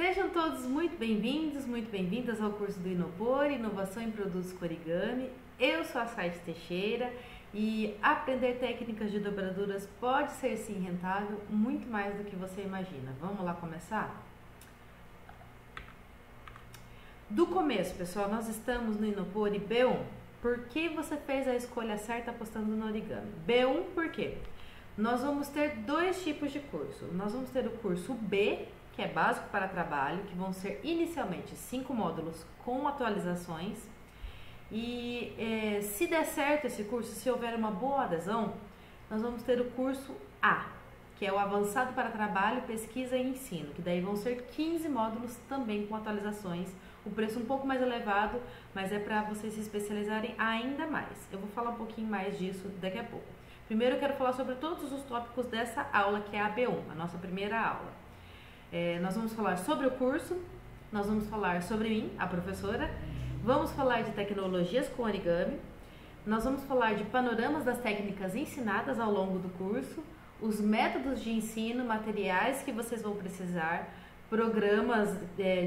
Sejam todos muito bem-vindos, muito bem-vindas ao curso do Inopor, Inovação em Produtos com Origami. Eu sou a Saite Teixeira e aprender técnicas de dobraduras pode ser sim rentável, muito mais do que você imagina. Vamos lá começar? Do começo, pessoal, nós estamos no Inopor e B1. Por que você fez a escolha certa apostando no origami? B1 por quê? Nós vamos ter dois tipos de curso. Nós vamos ter o curso B, que é básico para trabalho, que vão ser inicialmente 5 módulos com atualizações. E se der certo esse curso, se houver uma boa adesão, nós vamos ter o curso A, que é o avançado para trabalho, pesquisa e ensino, que daí vão ser 15 módulos também com atualizações. O preço um pouco mais elevado, mas é para vocês se especializarem ainda mais. Eu vou falar um pouquinho mais disso daqui a pouco. Primeiro eu quero falar sobre todos os tópicos dessa aula, que é a B1, a nossa primeira aula. Nós vamos falar sobre o curso, nós vamos falar sobre mim, a professora, vamos falar de tecnologias com origami, nós vamos falar de panoramas das técnicas ensinadas ao longo do curso, os métodos de ensino, materiais que vocês vão precisar, programas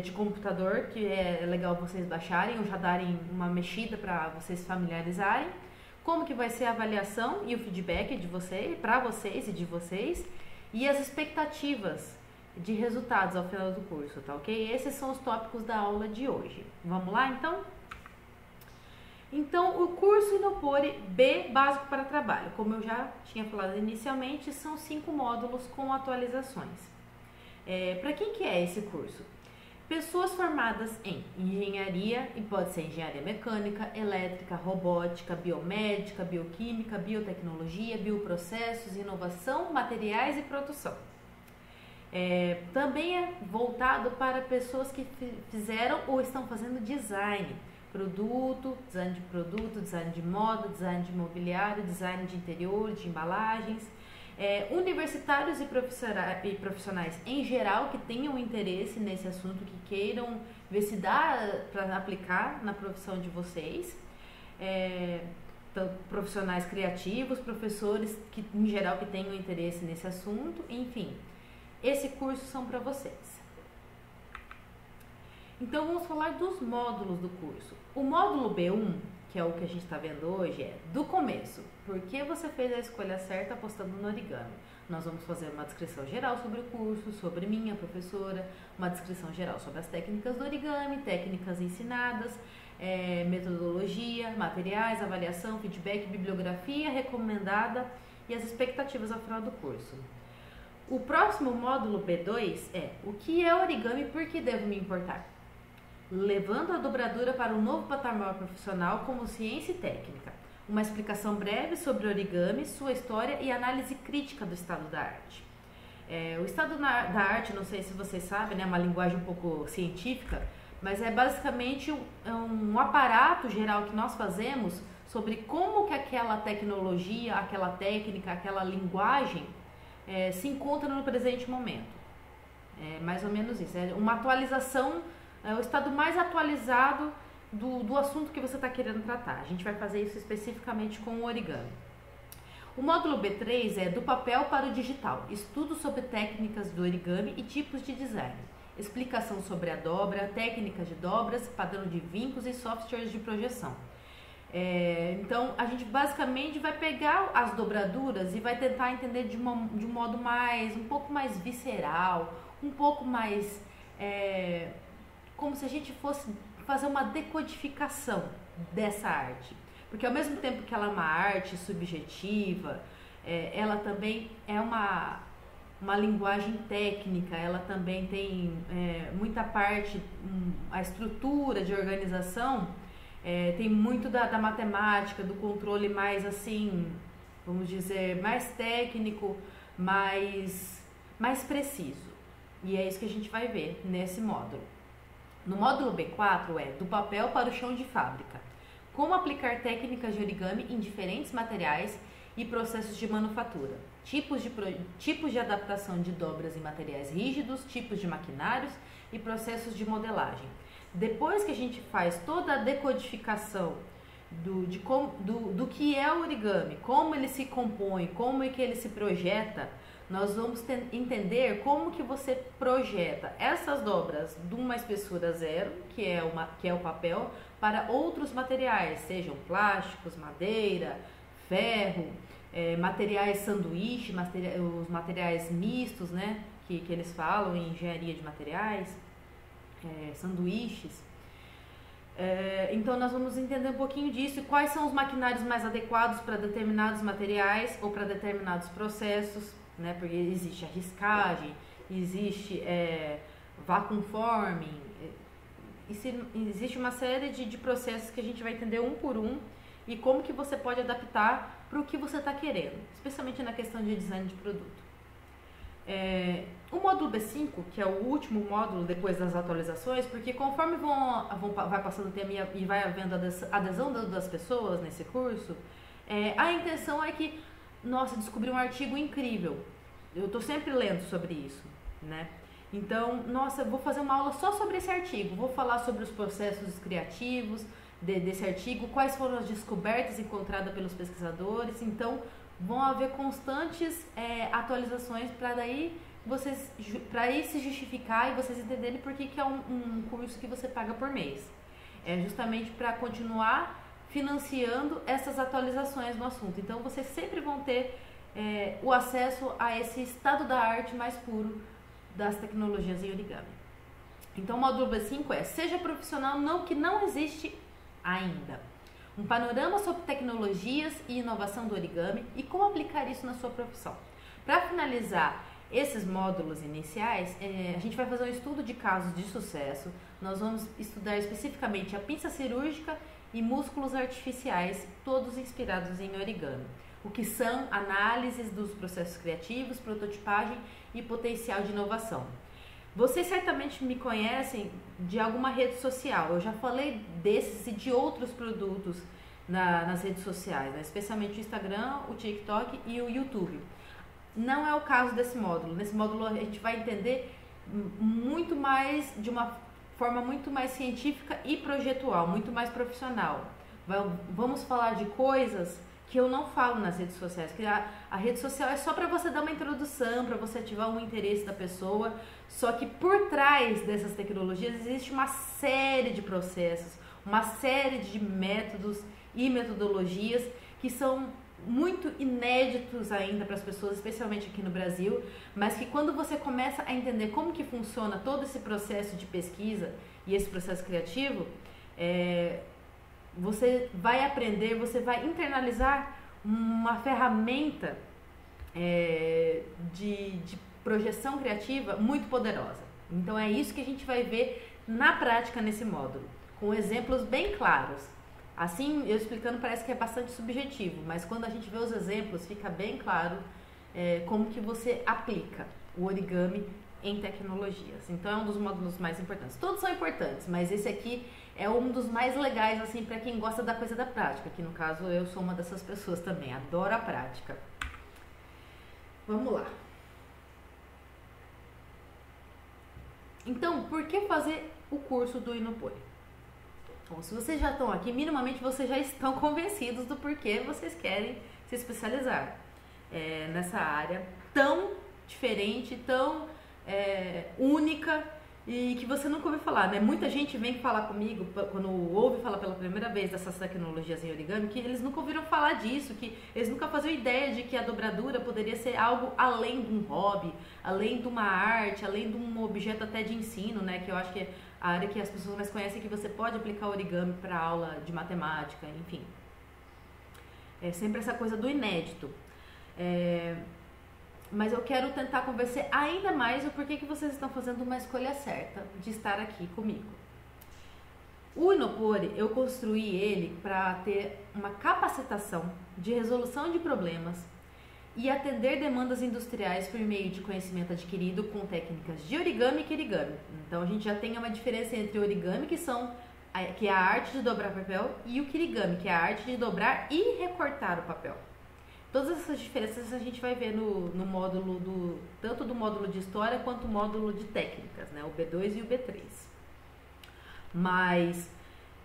de computador que é legal vocês baixarem ou já darem uma mexida para vocês se familiarizarem, como que vai ser a avaliação e o feedback de vocês, para vocês e de vocês, e as expectativas de resultados ao final do curso, tá ok? Esses são os tópicos da aula de hoje. Vamos lá, então? Então, o curso Inopor B básico para trabalho, como eu já tinha falado inicialmente, são 5 módulos com atualizações. Para quem que é esse curso? Pessoas formadas em engenharia, e pode ser engenharia mecânica, elétrica, robótica, biomédica, bioquímica, biotecnologia, bioprocessos, inovação, materiais e produção. Também é voltado para pessoas que fizeram ou estão fazendo design, design de produto, design de moda, design de mobiliário, design de interior, de embalagens, universitários e profissionais em geral que tenham interesse nesse assunto, que queiram ver se dá para aplicar na profissão de vocês, profissionais criativos, professores que em geral que tenham interesse nesse assunto, enfim. Esse curso são para vocês. Então vamos falar dos módulos do curso. O módulo B1, que é o que a gente está vendo hoje, é do começo. Por que você fez a escolha certa apostando no origami? Nós vamos fazer uma descrição geral sobre o curso, sobre mim, a professora, uma descrição geral sobre as técnicas do origami, técnicas ensinadas, metodologia, materiais, avaliação, feedback, bibliografia recomendada e as expectativas ao final do curso. O próximo módulo B2 é o que é origami e por que devo me importar? Levando a dobradura para um novo patamar profissional como ciência e técnica. Uma explicação breve sobre origami, sua história e análise crítica do estado da arte. O estado da arte, não sei se vocês sabem, é uma linguagem um pouco científica, mas é basicamente um aparato geral que nós fazemos sobre como que aquela tecnologia, aquela técnica, aquela linguagem se encontra no presente momento. É mais ou menos isso, é uma atualização, é o estado mais atualizado do assunto que você está querendo tratar. A gente vai fazer isso especificamente com o origami. O módulo B3 é do papel para o digital, estudo sobre técnicas do origami e tipos de design, explicação sobre a dobra, técnicas de dobras, padrão de vincos e softwares de projeção. Então a gente basicamente vai pegar as dobraduras e vai tentar entender de um modo um pouco mais visceral, um pouco mais como se a gente fosse fazer uma decodificação dessa arte, porque ao mesmo tempo que ela é uma arte subjetiva, ela também é uma linguagem técnica, ela também tem muita parte, a estrutura de organização. Tem muito da matemática, do controle mais assim, vamos dizer, mais técnico, mais preciso. E é isso que a gente vai ver nesse módulo. No módulo B4 é do papel para o chão de fábrica. Como aplicar técnicas de origami em diferentes materiais e processos de manufatura. Tipos de adaptação de dobras em materiais rígidos, tipos de maquinários e processos de modelagem. Depois que a gente faz toda a decodificação do que é o origami, como ele se compõe, como é que ele se projeta, nós vamos entender como que você projeta essas dobras de uma espessura zero, que é o papel, para outros materiais, sejam plásticos, madeira, ferro, materiais sanduíche, os materiais mistos, né, que eles falam em engenharia de materiais, sanduíches. Então nós vamos entender um pouquinho disso e quais são os maquinários mais adequados para determinados materiais ou para determinados processos, né? Porque existe a riscagem, existe vacuum forming, existe uma série de processos que a gente vai entender um por um e como que você pode adaptar para o que você está querendo, especialmente na questão de design de produto. O módulo B5, que é o último módulo depois das atualizações, porque conforme vai passando o tempo e vai havendo adesão das pessoas nesse curso, a intenção é que, nossa, descobri um artigo incrível. Eu estou sempre lendo sobre isso, né? Então, nossa, eu vou fazer uma aula só sobre esse artigo, vou falar sobre os processos criativos desse artigo, quais foram as descobertas encontradas pelos pesquisadores. Então, vão haver constantes atualizações para aí se justificar e vocês entenderem por que é um curso que você paga por mês. É justamente para continuar financiando essas atualizações no assunto. Então, vocês sempre vão ter o acesso a esse estado da arte mais puro das tecnologias em origami. Então, o módulo B5 seja profissional que não existe ainda. Um panorama sobre tecnologias e inovação do origami e como aplicar isso na sua profissão. Para finalizar esses módulos iniciais, a gente vai fazer um estudo de casos de sucesso. Nós vamos estudar especificamente a pinça cirúrgica e músculos artificiais, todos inspirados em origami. O que são análises dos processos criativos, prototipagem e potencial de inovação. Vocês certamente me conhecem de alguma rede social. Eu já falei desses e de outros produtos nas redes sociais, né? Especialmente o Instagram, o TikTok e o YouTube. Não é o caso desse módulo. Nesse módulo a gente vai entender muito mais, de uma forma muito mais científica e projetual, muito mais profissional. Vamos falar de coisas que eu não falo nas redes sociais, que a rede social é só para você dar uma introdução, para você ativar um interesse da pessoa, só que por trás dessas tecnologias existe uma série de processos, uma série de métodos e metodologias que são muito inéditos ainda para as pessoas, especialmente aqui no Brasil, mas que quando você começa a entender como que funciona todo esse processo de pesquisa e esse processo criativo, você vai aprender, você vai internalizar uma ferramenta de projeção criativa muito poderosa. Então é isso que a gente vai ver na prática nesse módulo, com exemplos bem claros. Assim, eu explicando parece que é bastante subjetivo, mas quando a gente vê os exemplos fica bem claro como que você aplica o origami em tecnologias. Então é um dos módulos mais importantes. Todos são importantes, mas esse aqui é um dos mais legais assim para quem gosta da coisa da prática, que no caso eu sou uma dessas pessoas também, adoro a prática. Vamos lá. Então, por que fazer o curso do Inopoi? Bom, se vocês já estão aqui, minimamente vocês já estão convencidos do porquê vocês querem se especializar nessa área tão diferente, tão única e que você nunca ouviu falar, né? Muita gente vem falar comigo quando ouve falar pela primeira vez dessas tecnologias em origami, que eles nunca ouviram falar disso, que eles nunca faziam ideia de que a dobradura poderia ser algo além de um hobby, além de uma arte, além de um objeto até de ensino, né? Que eu acho que é a área que as pessoas mais conhecem, é que você pode aplicar origami para aula de matemática, enfim. É sempre essa coisa do inédito. Mas eu quero tentar convencer ainda mais o porquê que vocês estão fazendo uma escolha certa de estar aqui comigo. O Inopoi, eu construí ele para ter uma capacitação de resolução de problemas e atender demandas industriais por meio de conhecimento adquirido com técnicas de origami e kirigami. Então a gente já tem uma diferença entre origami, que é a arte de dobrar papel, e o kirigami, que é a arte de dobrar e recortar o papel. Todas essas diferenças a gente vai ver no módulo tanto do módulo de história quanto o módulo de técnicas, né? O B2 e o B3. Mas,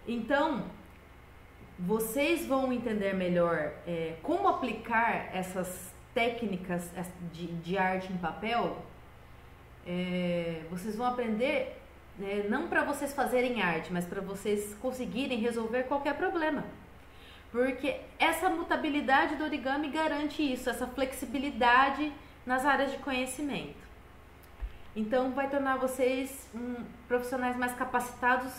então, vocês vão entender melhor como aplicar técnicas de arte em papel, vocês vão aprender, não para vocês fazerem arte, mas para vocês conseguirem resolver qualquer problema. Porque essa mutabilidade do origami garante isso, essa flexibilidade nas áreas de conhecimento. Então vai tornar vocês profissionais mais capacitados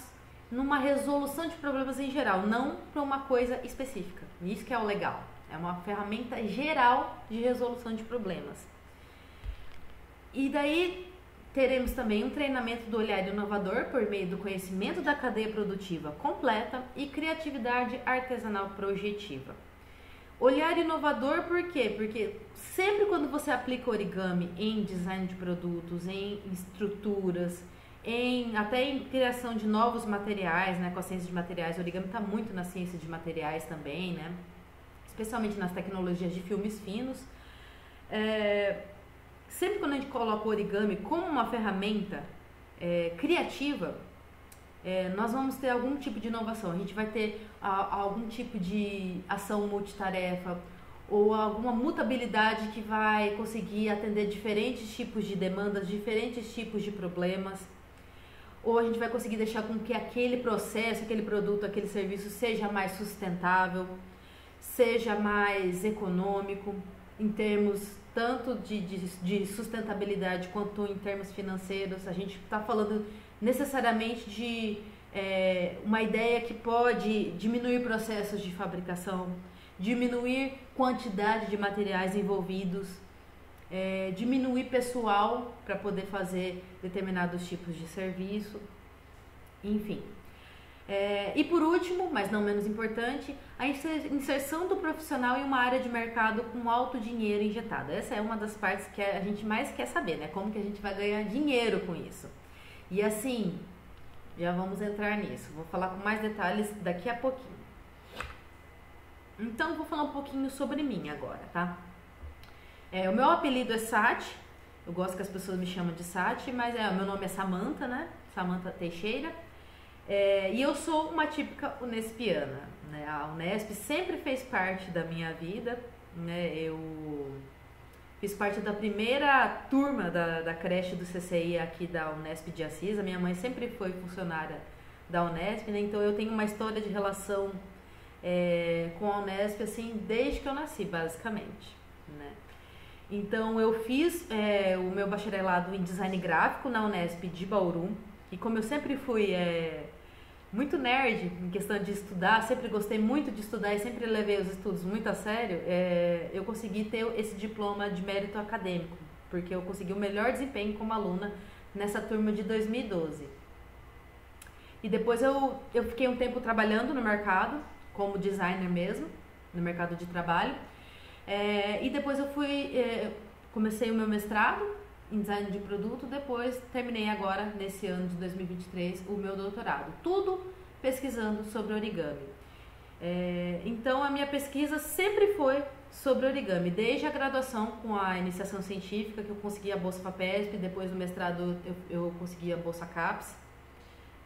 numa resolução de problemas em geral, não para uma coisa específica. Isso que é o legal. É uma ferramenta geral de resolução de problemas. E daí teremos também um treinamento do olhar inovador por meio do conhecimento da cadeia produtiva completa e criatividade artesanal projetiva. Olhar inovador por quê? Porque sempre quando você aplica origami em design de produtos, em estruturas, até em criação de novos materiais, né, com a ciência de materiais, o origami está muito na ciência de materiais também, né, especialmente nas tecnologias de filmes finos. Sempre quando a gente coloca o origami como uma ferramenta criativa, nós vamos ter algum tipo de inovação. A gente vai ter algum tipo de ação multitarefa ou alguma mutabilidade que vai conseguir atender diferentes tipos de demandas, diferentes tipos de problemas. Ou a gente vai conseguir deixar com que aquele processo, aquele produto, aquele serviço seja mais sustentável, seja mais econômico, em termos tanto de sustentabilidade quanto em termos financeiros. A gente está falando necessariamente de uma ideia que pode diminuir processos de fabricação, diminuir quantidade de materiais envolvidos, diminuir pessoal para poder fazer determinados tipos de serviço, enfim. E por último, mas não menos importante, a inserção do profissional em uma área de mercado com alto dinheiro injetado. Essa é uma das partes que a gente mais quer saber, né? Como que a gente vai ganhar dinheiro com isso. E assim, já vamos entrar nisso. Vou falar com mais detalhes daqui a pouquinho. Então, vou falar um pouquinho sobre mim agora, tá? O meu apelido é Sati. Eu gosto que as pessoas me chamam de Sati, mas meu nome é Samantha, né? Samantha Teixeira. E eu sou uma típica unespiana, né? A Unesp sempre fez parte da minha vida, né? Eu fiz parte da primeira turma da creche do CCI aqui da Unesp de Assis. A minha mãe sempre foi funcionária da Unesp, né? Então eu tenho uma história de relação com a Unesp assim desde que eu nasci, basicamente, né? Então eu fiz o meu bacharelado em design gráfico na Unesp de Bauru, e como eu sempre fui muito nerd em questão de estudar, sempre gostei muito de estudar e sempre levei os estudos muito a sério, eu consegui ter esse diploma de mérito acadêmico, porque eu consegui o melhor desempenho como aluna nessa turma de 2012. E depois eu fiquei um tempo trabalhando no mercado, como designer mesmo, no mercado de trabalho, e depois eu comecei o meu mestrado em design de produto, depois terminei agora, nesse ano de 2023, o meu doutorado. Tudo pesquisando sobre origami. Então, a minha pesquisa sempre foi sobre origami, desde a graduação com a iniciação científica, que eu consegui a Bolsa FAPESP, depois no mestrado eu consegui a Bolsa CAPES,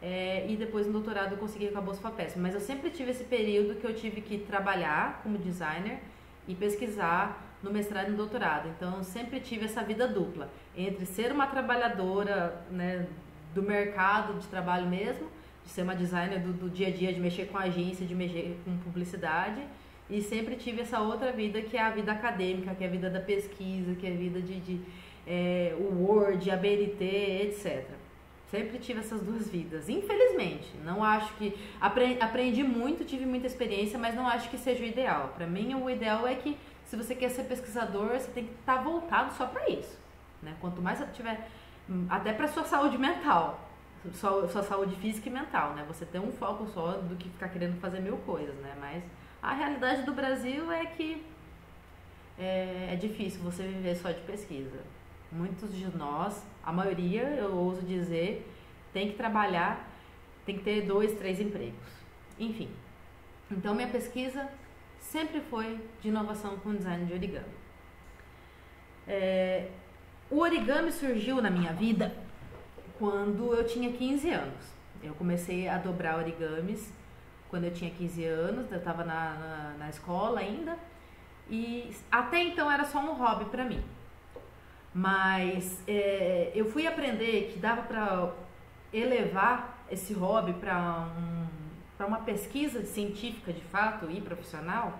e depois no doutorado eu consegui com a Bolsa FAPESP. Mas eu sempre tive esse período que eu tive que trabalhar como designer e pesquisar no mestrado e no doutorado. Então, eu sempre tive essa vida dupla, entre ser uma trabalhadora, né, do mercado de trabalho mesmo, de ser uma designer do dia a dia, de mexer com agência, de mexer com publicidade, e sempre tive essa outra vida, que é a vida acadêmica, que é a vida da pesquisa, que é a vida o Word, a BNT, etc. Sempre tive essas duas vidas, infelizmente. Não acho que... Aprendi muito, tive muita experiência, mas não acho que seja o ideal. Para mim, o ideal é que, se você quer ser pesquisador, você tem que estar voltado só para isso, né? Quanto mais você tiver, até para sua saúde mental, sua saúde física e mental, né? Você ter um foco só do que ficar querendo fazer mil coisas, né? Mas a realidade do Brasil é que é difícil você viver só de pesquisa. Muitos de nós, a maioria, eu ouso dizer, tem que trabalhar, tem que ter 2, 3 empregos. Enfim, então minha pesquisa sempre foi de inovação com design de origami. O origami surgiu na minha vida quando eu tinha 15 anos. Eu comecei a dobrar origamis quando eu tinha 15 anos, eu estava na escola ainda, E até então era só um hobby pra mim. Mas eu fui aprender que dava pra elevar esse hobby para uma pesquisa científica de fato e profissional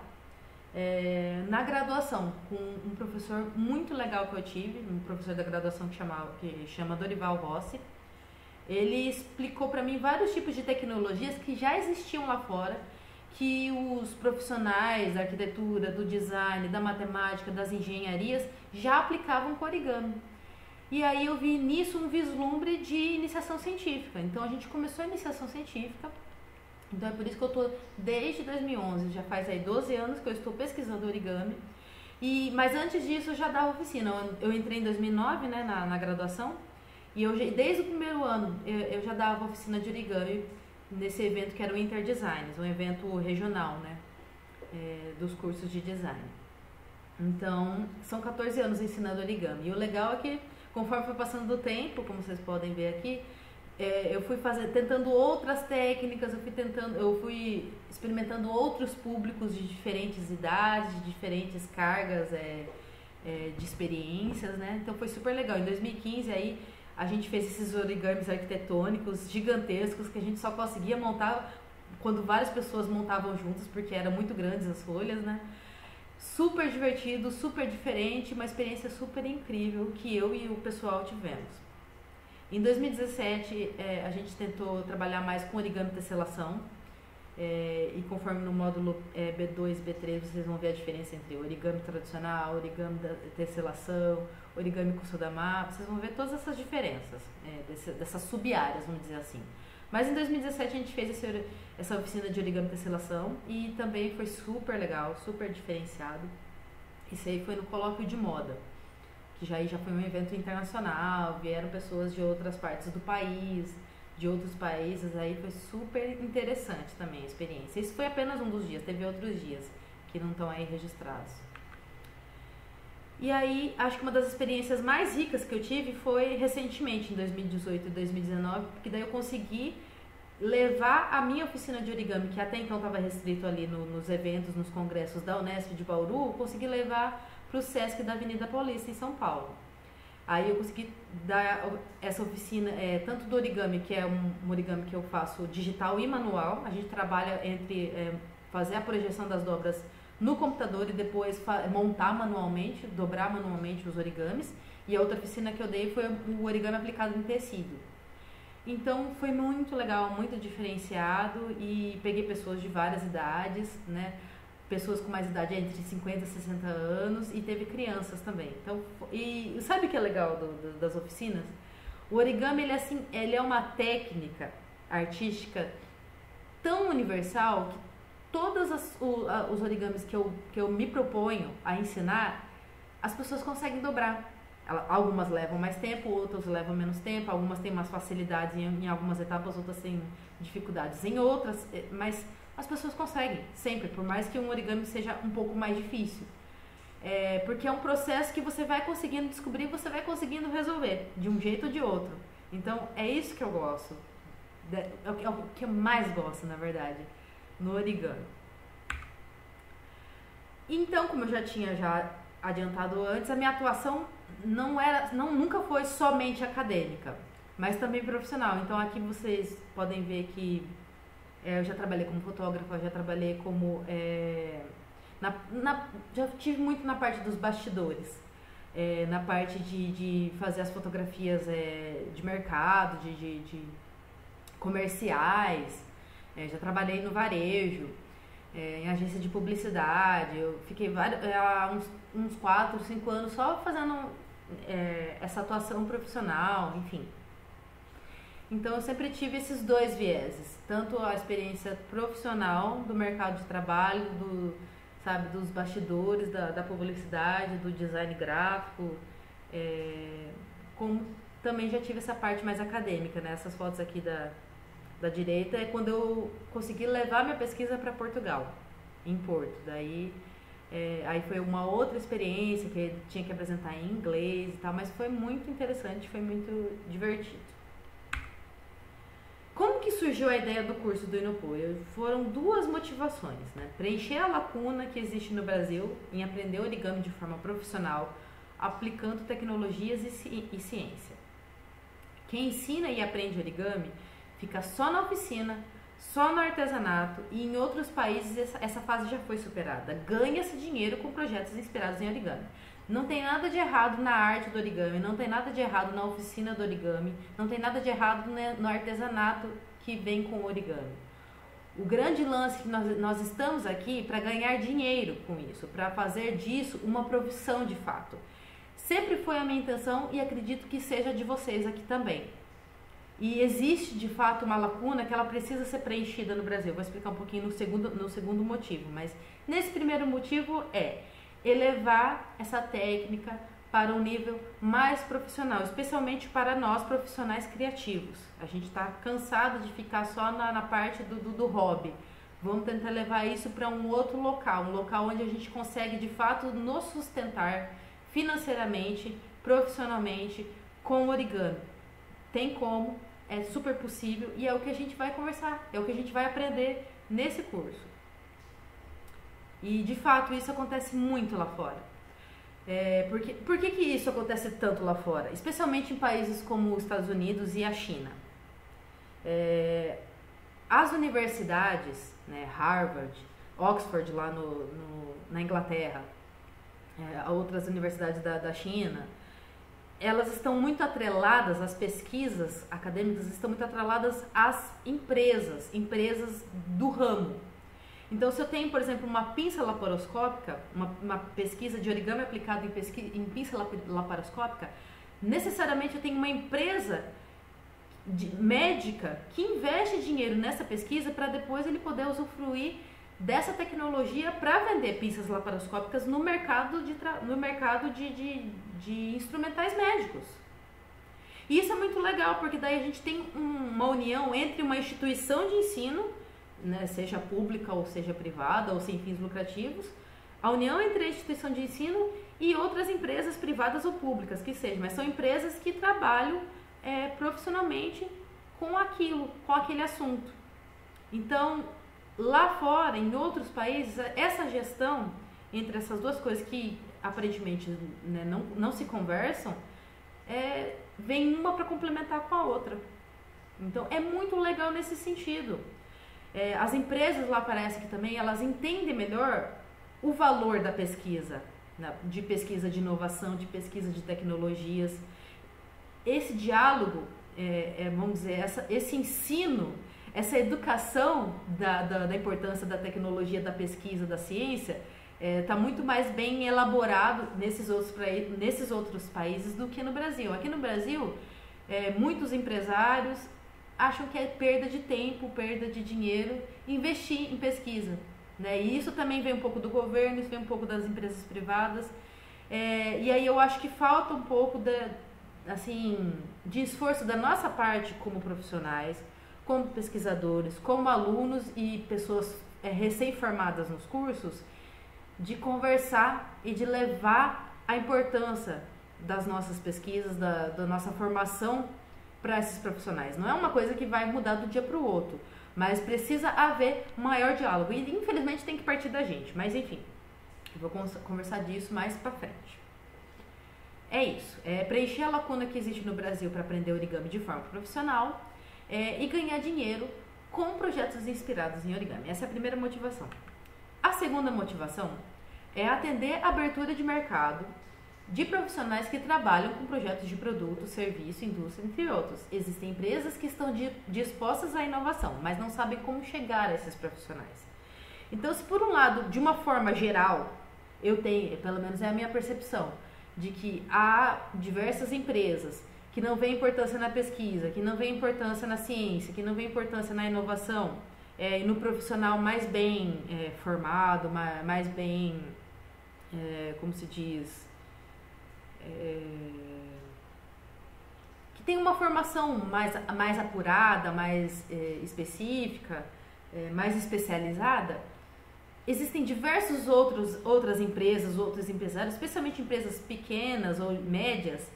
na graduação, com um professor muito legal que eu tive, um professor da graduação que chama Dorival Rossi. Ele explicou para mim vários tipos de tecnologias que já existiam lá fora, que os profissionais da arquitetura, do design, da matemática, das engenharias já aplicavam com origami. E aí eu vi nisso um vislumbre de iniciação científica. Então a gente começou a iniciação científica. Então é por isso que eu estou desde 2011, já faz aí 12 anos que eu estou pesquisando origami. Mas antes disso eu já dava oficina. Eu entrei em 2009, né, na graduação. E desde o primeiro ano eu já dava oficina de origami nesse evento que era o Interdesigns, um evento regional, né, dos cursos de design. Então são 14 anos ensinando origami. E o legal é que conforme foi passando do tempo, como vocês podem ver aqui, eu fui tentando outras técnicas, eu fui experimentando outros públicos de diferentes idades, de diferentes cargas de experiências, né? Então foi super legal. Em 2015 aí a gente fez esses origamis arquitetônicos gigantescos que a gente só conseguia montar quando várias pessoas montavam juntas, porque eram muito grandes as folhas, né? Super divertido, super diferente, uma experiência super incrível que eu e o pessoal tivemos. Em 2017, a gente tentou trabalhar mais com origami tesselação, e conforme no módulo B2 e B3 vocês vão ver a diferença entre origami tradicional, origami da tesselação, origami com Sodamá, vocês vão ver todas essas diferenças, dessas sub-áreas, vamos dizer assim. Mas em 2017 a gente fez essa oficina de origami tesselação e também foi super legal, super diferenciado. Isso aí foi no colóquio de moda, que já foi um evento internacional, vieram pessoas de outras partes do país, de outros países, aí foi super interessante também a experiência. Isso foi apenas um dos dias, teve outros dias que não estão aí registrados. E aí, acho que uma das experiências mais ricas que eu tive foi recentemente, em 2018 e 2019, porque daí eu consegui levar a minha oficina de origami, que até então estava restrito ali nos eventos, nos congressos da Unesp de Bauru, consegui levar para o Sesc da Avenida Paulista, em São Paulo. Aí eu consegui dar essa oficina, tanto do origami, que é um origami que eu faço digital e manual. A gente trabalha entre fazer a projeção das dobras no computador e depois montar manualmente, dobrar manualmente os origamis. E a outra oficina que eu dei foi o origami aplicado em tecido. Então foi muito legal, muito diferenciado e peguei pessoas de várias idades, né? Pessoas com mais idade entre 50 e 60 anos e teve crianças também. Então, e sabe o que é legal das oficinas? O origami ele é uma técnica artística tão universal que todos os origamis que eu me proponho a ensinar, as pessoas conseguem dobrar. Algumas levam mais tempo, outras levam menos tempo, algumas têm mais facilidades em algumas etapas, outras têm dificuldades em outras, mas as pessoas conseguem, sempre, por mais que um origami seja um pouco mais difícil. Porque é um processo que você vai conseguindo descobrir, você vai conseguindo resolver, de um jeito ou de outro. Então, é isso que eu gosto, é o que eu mais gosto, na verdade, no origami. Então, como eu já tinha adiantado antes, a minha atuação nunca foi somente acadêmica, mas também profissional. Então aqui vocês podem ver que eu já trabalhei como fotógrafa, já trabalhei como já tive muito na parte dos bastidores, na parte de fazer as fotografias de mercado, de comerciais, já trabalhei no varejo, em agência de publicidade. Eu fiquei uns 4, 5 anos só fazendo essa atuação profissional, enfim. Então eu sempre tive esses dois vieses, tanto a experiência profissional do mercado de trabalho, dos bastidores, da publicidade, do design gráfico, como também já tive essa parte mais acadêmica, né? Essas fotos aqui da direita é quando eu consegui levar minha pesquisa para Portugal, em Porto. Daí aí foi uma outra experiência que tinha que apresentar em inglês e tal, mas foi muito interessante, foi muito divertido. Como que surgiu surgiu a ideia do curso do Inupur? Foram duas motivações, né? Preencher a lacuna que existe no Brasil em aprender origami de forma profissional, aplicando tecnologias e ciência. Quem ensina e aprende origami fica só na oficina, só no artesanato, e em outros países essa fase já foi superada. Ganha-se dinheiro com projetos inspirados em origami. Não tem nada de errado na arte do origami, não tem nada de errado na oficina do origami, não tem nada de errado no artesanato que vem com o origami. O grande lance que nós estamos aqui para ganhar dinheiro com isso, para fazer disso uma profissão de fato. Sempre foi a minha intenção e acredito que seja de vocês aqui também. E existe de fato uma lacuna que ela precisa ser preenchida no Brasil. Vou explicar um pouquinho no segundo motivo, mas nesse primeiro motivo é elevar essa técnica para um nível mais profissional, especialmente para nós profissionais criativos. A gente está cansado de ficar só na parte do hobby. Vamos tentar levar isso para um outro local, um local onde a gente consegue de fato nos sustentar financeiramente, profissionalmente com origami. Tem como, é super possível e é o que a gente vai conversar, é o que a gente vai aprender nesse curso. E de fato isso acontece muito lá fora. Por que isso acontece tanto lá fora? Especialmente em países como os Estados Unidos e a China. As universidades, né, Harvard, Oxford lá na Inglaterra, outras universidades da China, elas estão muito atreladas, as pesquisas acadêmicas estão muito atreladas às empresas do ramo. Então, se eu tenho, por exemplo, uma pinça laparoscópica, uma pesquisa de origami aplicado em pinça laparoscópica, necessariamente eu tenho uma empresa médica que investe dinheiro nessa pesquisa para depois ele poder usufruir dessa tecnologia para vender pinças laparoscópicas no mercado de instrumentais médicos. E isso é muito legal, porque daí a gente tem uma união entre uma instituição de ensino, né, seja pública ou seja privada ou sem fins lucrativos, a união entre a instituição de ensino e outras empresas privadas ou públicas que sejam, mas são empresas que trabalham profissionalmente com aquele assunto. Então, lá fora, em outros países, essa gestão entre essas duas coisas que aparentemente, né, não se conversam, vem uma para complementar com a outra. Então, é muito legal nesse sentido. As empresas lá parece que também elas entendem melhor o valor da pesquisa, né, de pesquisa de inovação, de pesquisa de tecnologias. Esse diálogo, vamos dizer, esse ensino, essa educação da importância da tecnologia, da pesquisa, da ciência, está muito mais bem elaborado nesses outros países do que no Brasil. Aqui no Brasil, muitos empresários acham que é perda de tempo, perda de dinheiro investir em pesquisa, né? E isso também vem um pouco do governo, isso vem um pouco das empresas privadas, e aí eu acho que falta um pouco de esforço da nossa parte como profissionais, como pesquisadores, como alunos e pessoas recém-formadas nos cursos, de conversar e de levar a importância das nossas pesquisas, da nossa formação para esses profissionais. Não é uma coisa que vai mudar do dia para o outro, mas precisa haver um maior diálogo. E infelizmente tem que partir da gente, mas enfim, eu vou conversar disso mais para frente. É isso, preencher a lacuna que existe no Brasil para aprender origami de forma profissional e ganhar dinheiro com projetos inspirados em origami. Essa é a primeira motivação. A segunda motivação é atender a abertura de mercado de profissionais que trabalham com projetos de produto, serviço, indústria, entre outros. Existem empresas que estão dispostas à inovação, mas não sabem como chegar a esses profissionais. Então, se por um lado, de uma forma geral, eu tenho, pelo menos é a minha percepção, de que há diversas empresas que não veem importância na pesquisa, que não veem importância na ciência, que não veem importância na inovação, e no profissional mais bem formado, mais bem, como se diz, que tem uma formação mais apurada, mais específica, mais especializada. Existem diversas outras empresas, outros empresários, especialmente empresas pequenas ou médias,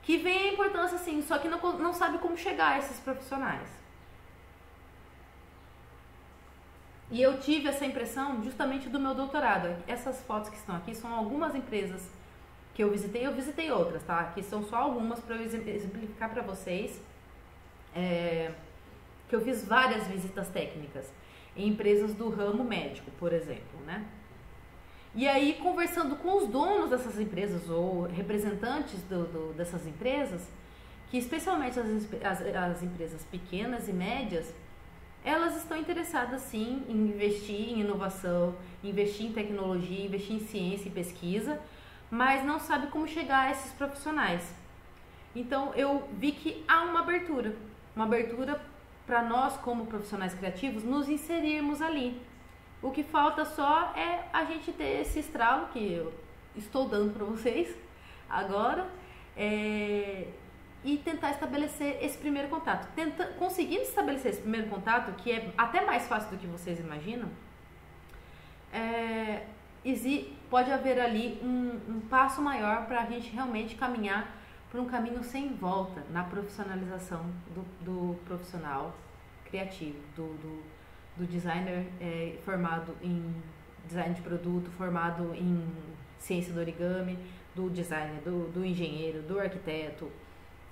que veem a importância sim, só que não sabem como chegar a esses profissionais. E eu tive essa impressão justamente do meu doutorado. Essas fotos que estão aqui são algumas empresas que eu visitei outras, tá? Aqui são só algumas para eu exemplificar para vocês que eu fiz várias visitas técnicas em empresas do ramo médico, por exemplo, né? E aí, conversando com os donos dessas empresas ou representantes dessas empresas, que especialmente as empresas pequenas e médias, elas estão interessadas sim em investir em inovação, investir em tecnologia, investir em ciência e pesquisa, mas não sabe como chegar a esses profissionais. Então eu vi que há uma abertura para nós como profissionais criativos nos inserirmos ali. O que falta só é a gente ter esse estralo que eu estou dando para vocês agora e tentar estabelecer esse primeiro contato. Conseguindo estabelecer esse primeiro contato, que é até mais fácil do que vocês imaginam, pode haver ali um passo maior para a gente realmente caminhar por um caminho sem volta na profissionalização do profissional criativo, do designer formado em design de produto, formado em ciência do origami, do designer, do engenheiro, do arquiteto,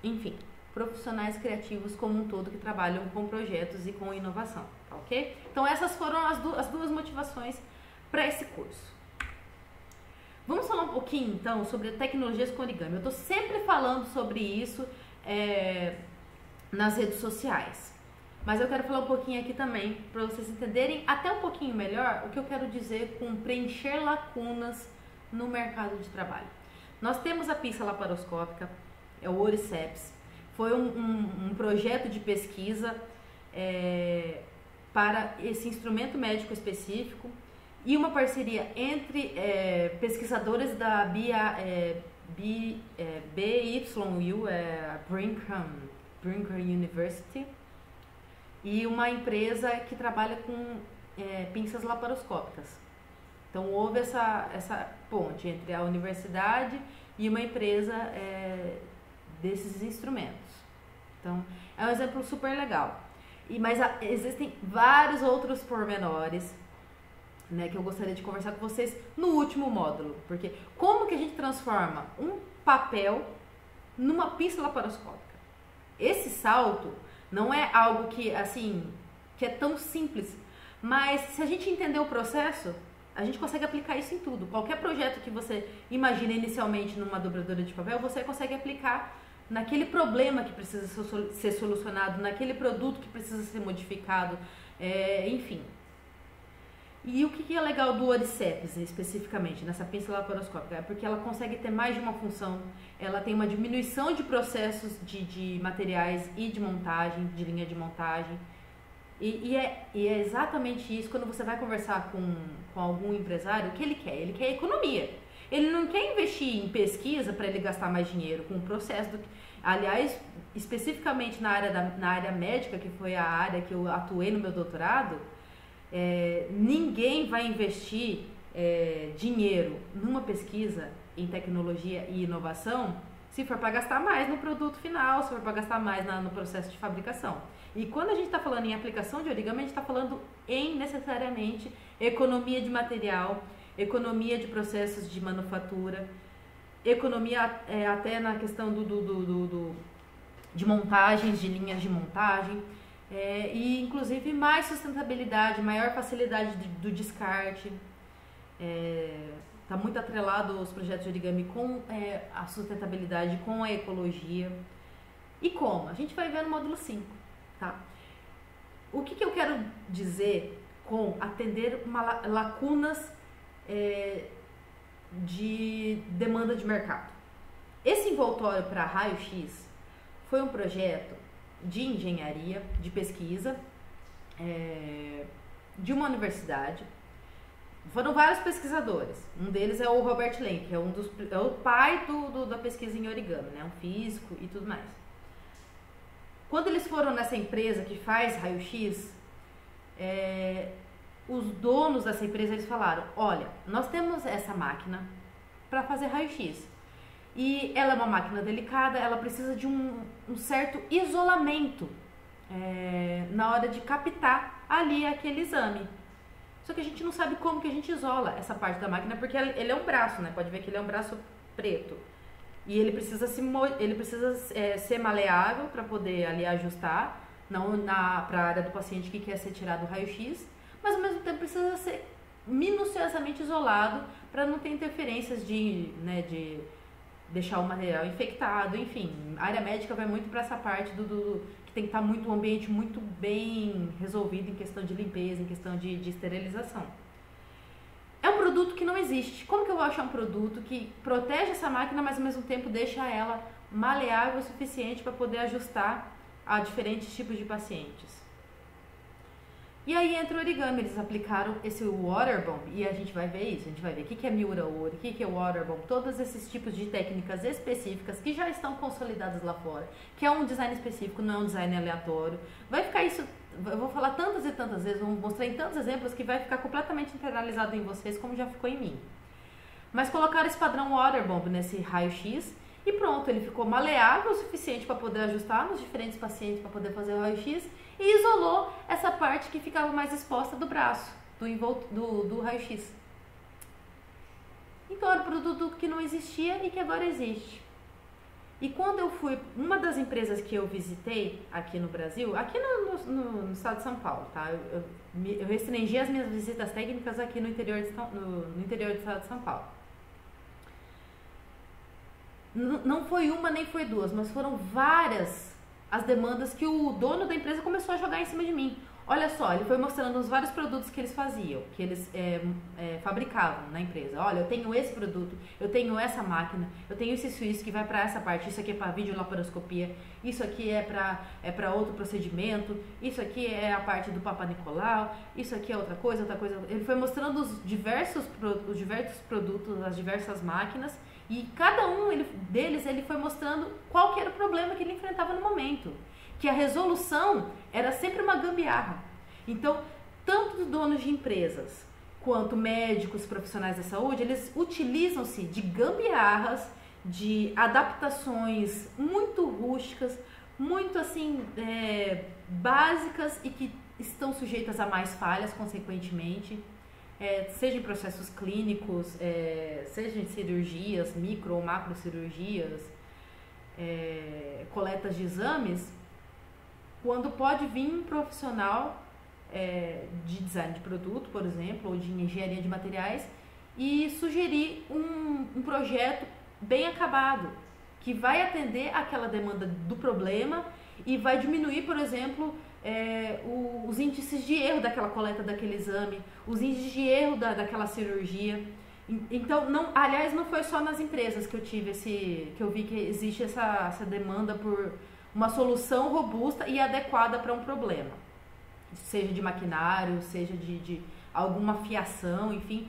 enfim, profissionais criativos como um todo que trabalham com projetos e com inovação, tá ok? Então essas foram as duas motivações para esse curso. Vamos falar um pouquinho então sobre tecnologias com origami. Eu estou sempre falando sobre isso nas redes sociais, mas eu quero falar um pouquinho aqui também para vocês entenderem até um pouquinho melhor o que eu quero dizer com preencher lacunas no mercado de trabalho. Nós temos a pinça laparoscópica, é o Oriceps, foi um projeto de pesquisa para esse instrumento médico específico e uma parceria entre pesquisadores da BYU, Brigham University, e uma empresa que trabalha com pinças laparoscópicas. Então houve essa ponte entre a universidade e uma empresa desses instrumentos. Então é um exemplo super legal. Mas existem vários outros pormenores, né, que eu gostaria de conversar com vocês no último módulo. Porque como que a gente transforma um papel numa pinça laparoscópica? Esse salto não é algo que é tão simples, mas se a gente entender o processo, a gente consegue aplicar isso em tudo. Qualquer projeto que você imagina inicialmente numa dobradora de papel, você consegue aplicar naquele problema que precisa ser solucionado, naquele produto que precisa ser modificado, enfim. E o que é legal do Oriceps especificamente, nessa pinça laparoscópica? É porque ela consegue ter mais de uma função, ela tem uma diminuição de processos de materiais e de montagem, de linha de montagem. E é exatamente isso, quando você vai conversar com algum empresário, o que ele quer? Ele quer economia. Ele não quer investir em pesquisa para ele gastar mais dinheiro com o processo. Aliás, especificamente na área médica, que foi a área que eu atuei no meu doutorado, ninguém vai investir dinheiro numa pesquisa em tecnologia e inovação se for para gastar mais no produto final, se for para gastar mais no processo de fabricação. E quando a gente está falando em aplicação de origami, a gente está falando em necessariamente economia de material, economia de processos de manufatura, economia até na questão de montagens, de linhas de montagem, e inclusive mais sustentabilidade, maior facilidade do descarte. Está muito atrelado os projetos de origami com a sustentabilidade, com a ecologia. E como? A gente vai ver no módulo 5. Tá? O que eu quero dizer com atender lacunas de demanda de mercado? Esse envoltório para raio-x foi um projeto de engenharia, de pesquisa, de uma universidade. Foram vários pesquisadores. Um deles é o Robert Lang, que é o pai da pesquisa em origami, né? Um físico e tudo mais. Quando eles foram nessa empresa que faz raio-x, os donos dessa empresa eles falaram: olha, nós temos essa máquina para fazer raio-x e ela é uma máquina delicada, ela precisa de um certo isolamento na hora de captar ali aquele exame. Só que a gente não sabe como que a gente isola essa parte da máquina, porque ele é um braço, né? Pode ver que ele é um braço preto. E ele precisa, ser maleável para poder ali ajustar, não para a área do paciente que quer ser tirado o raio-x, mas ao mesmo tempo precisa ser minuciosamente isolado para não ter interferências de deixar o material infectado, enfim. A área médica vai muito para essa parte que tem que estar muito, um ambiente muito bem resolvido em questão de limpeza, em questão de esterilização. É um produto que não existe. Como que eu vou achar um produto que protege essa máquina, mas ao mesmo tempo deixa ela maleável o suficiente para poder ajustar a diferentes tipos de pacientes? E aí entra o origami, eles aplicaram esse water bomb e a gente vai ver isso, a gente vai ver o que é Miura Ouro, o que é water bomb, todos esses tipos de técnicas específicas que já estão consolidadas lá fora, que é um design específico, não é um design aleatório. Vai ficar isso, eu vou falar tantas e tantas vezes, vou mostrar em tantos exemplos que vai ficar completamente internalizado em vocês como já ficou em mim. Mas colocaram esse padrão water bomb nesse raio-x e pronto, ele ficou maleável o suficiente para poder ajustar nos diferentes pacientes para poder fazer o raio-x e isolou essa parte que ficava mais exposta do braço, do raio-x. Então era um produto que não existia e que agora existe. E quando eu fui, uma das empresas que eu visitei aqui no Brasil, aqui no estado de São Paulo, tá? Eu restringi as minhas visitas técnicas aqui no interior do estado de São Paulo. Não foi uma nem foi duas, mas foram várias as demandas que o dono da empresa começou a jogar em cima de mim. Olha só, ele foi mostrando os vários produtos que eles faziam, que eles fabricavam na empresa. Olha, eu tenho esse produto, eu tenho essa máquina, eu tenho esse suíço que vai para essa parte, isso aqui é para videolaparoscopia, isso aqui é para outro procedimento, isso aqui é a parte do Papa Nicolau, isso aqui é outra coisa. Ele foi mostrando os diversos produtos, as diversas máquinas, e cada um deles ele foi mostrando qual que era o problema que ele enfrentava no momento. Que a resolução era sempre uma gambiarra. Então, tanto donos de empresas quanto médicos, profissionais da saúde, eles utilizam-se de gambiarras, de adaptações muito rústicas, muito assim, básicas e que estão sujeitas a mais falhas, consequentemente. Seja em processos clínicos, seja em cirurgias, micro ou macro cirurgias, coletas de exames, quando pode vir um profissional de design de produto, por exemplo, ou de engenharia de materiais, e sugerir um projeto bem acabado, que vai atender aquela demanda do problema e vai diminuir, por exemplo, os índices de erro daquela coleta, daquele exame, os índices de erro daquela cirurgia. Então, aliás, não foi só nas empresas que eu vi que existe essa demanda por uma solução robusta e adequada para um problema, seja de maquinário, seja de alguma fiação, enfim.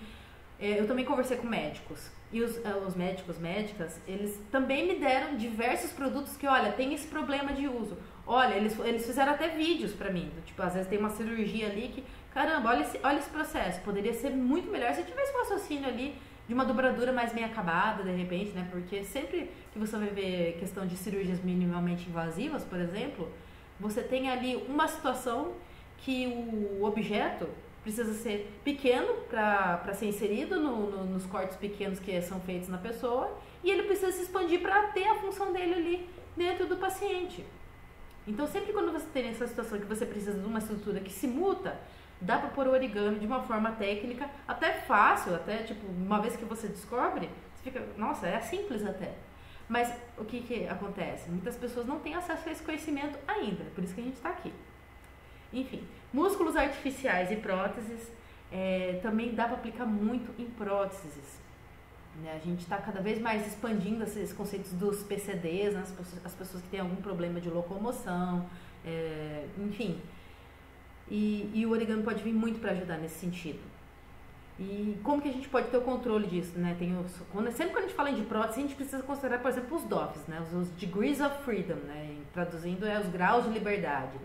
Eu também conversei com médicos e os médicos, médicas, eles também me deram diversos produtos que, olha, tem esse problema de uso. Olha, eles fizeram até vídeos para mim, tipo, às vezes tem uma cirurgia ali que, caramba, olha esse processo, poderia ser muito melhor se tivesse um raciocínio ali de uma dobradura mais bem acabada, de repente, né? Porque sempre que você vai ver questão de cirurgias minimamente invasivas, por exemplo, você tem ali uma situação que o objeto precisa ser pequeno para ser inserido nos cortes pequenos que são feitos na pessoa e ele precisa se expandir para ter a função dele ali dentro do paciente. Então, sempre quando você tem essa situação que você precisa de uma estrutura que se muta, dá para pôr o origami de uma forma técnica, até fácil, até tipo, uma vez que você descobre, você fica, nossa, é simples até. Mas o que acontece? Muitas pessoas não têm acesso a esse conhecimento ainda, por isso que a gente está aqui. Enfim, músculos artificiais e próteses, também dá para aplicar muito em próteses. A gente está cada vez mais expandindo esses conceitos dos PCDs, né? As pessoas que têm algum problema de locomoção, enfim. E o origami pode vir muito para ajudar nesse sentido. E como que a gente pode ter o controle disso, né? Sempre que a gente fala de prótese, a gente precisa considerar, por exemplo, os DOFs, né? Os Degrees of Freedom, né? Traduzindo, os graus de liberdade.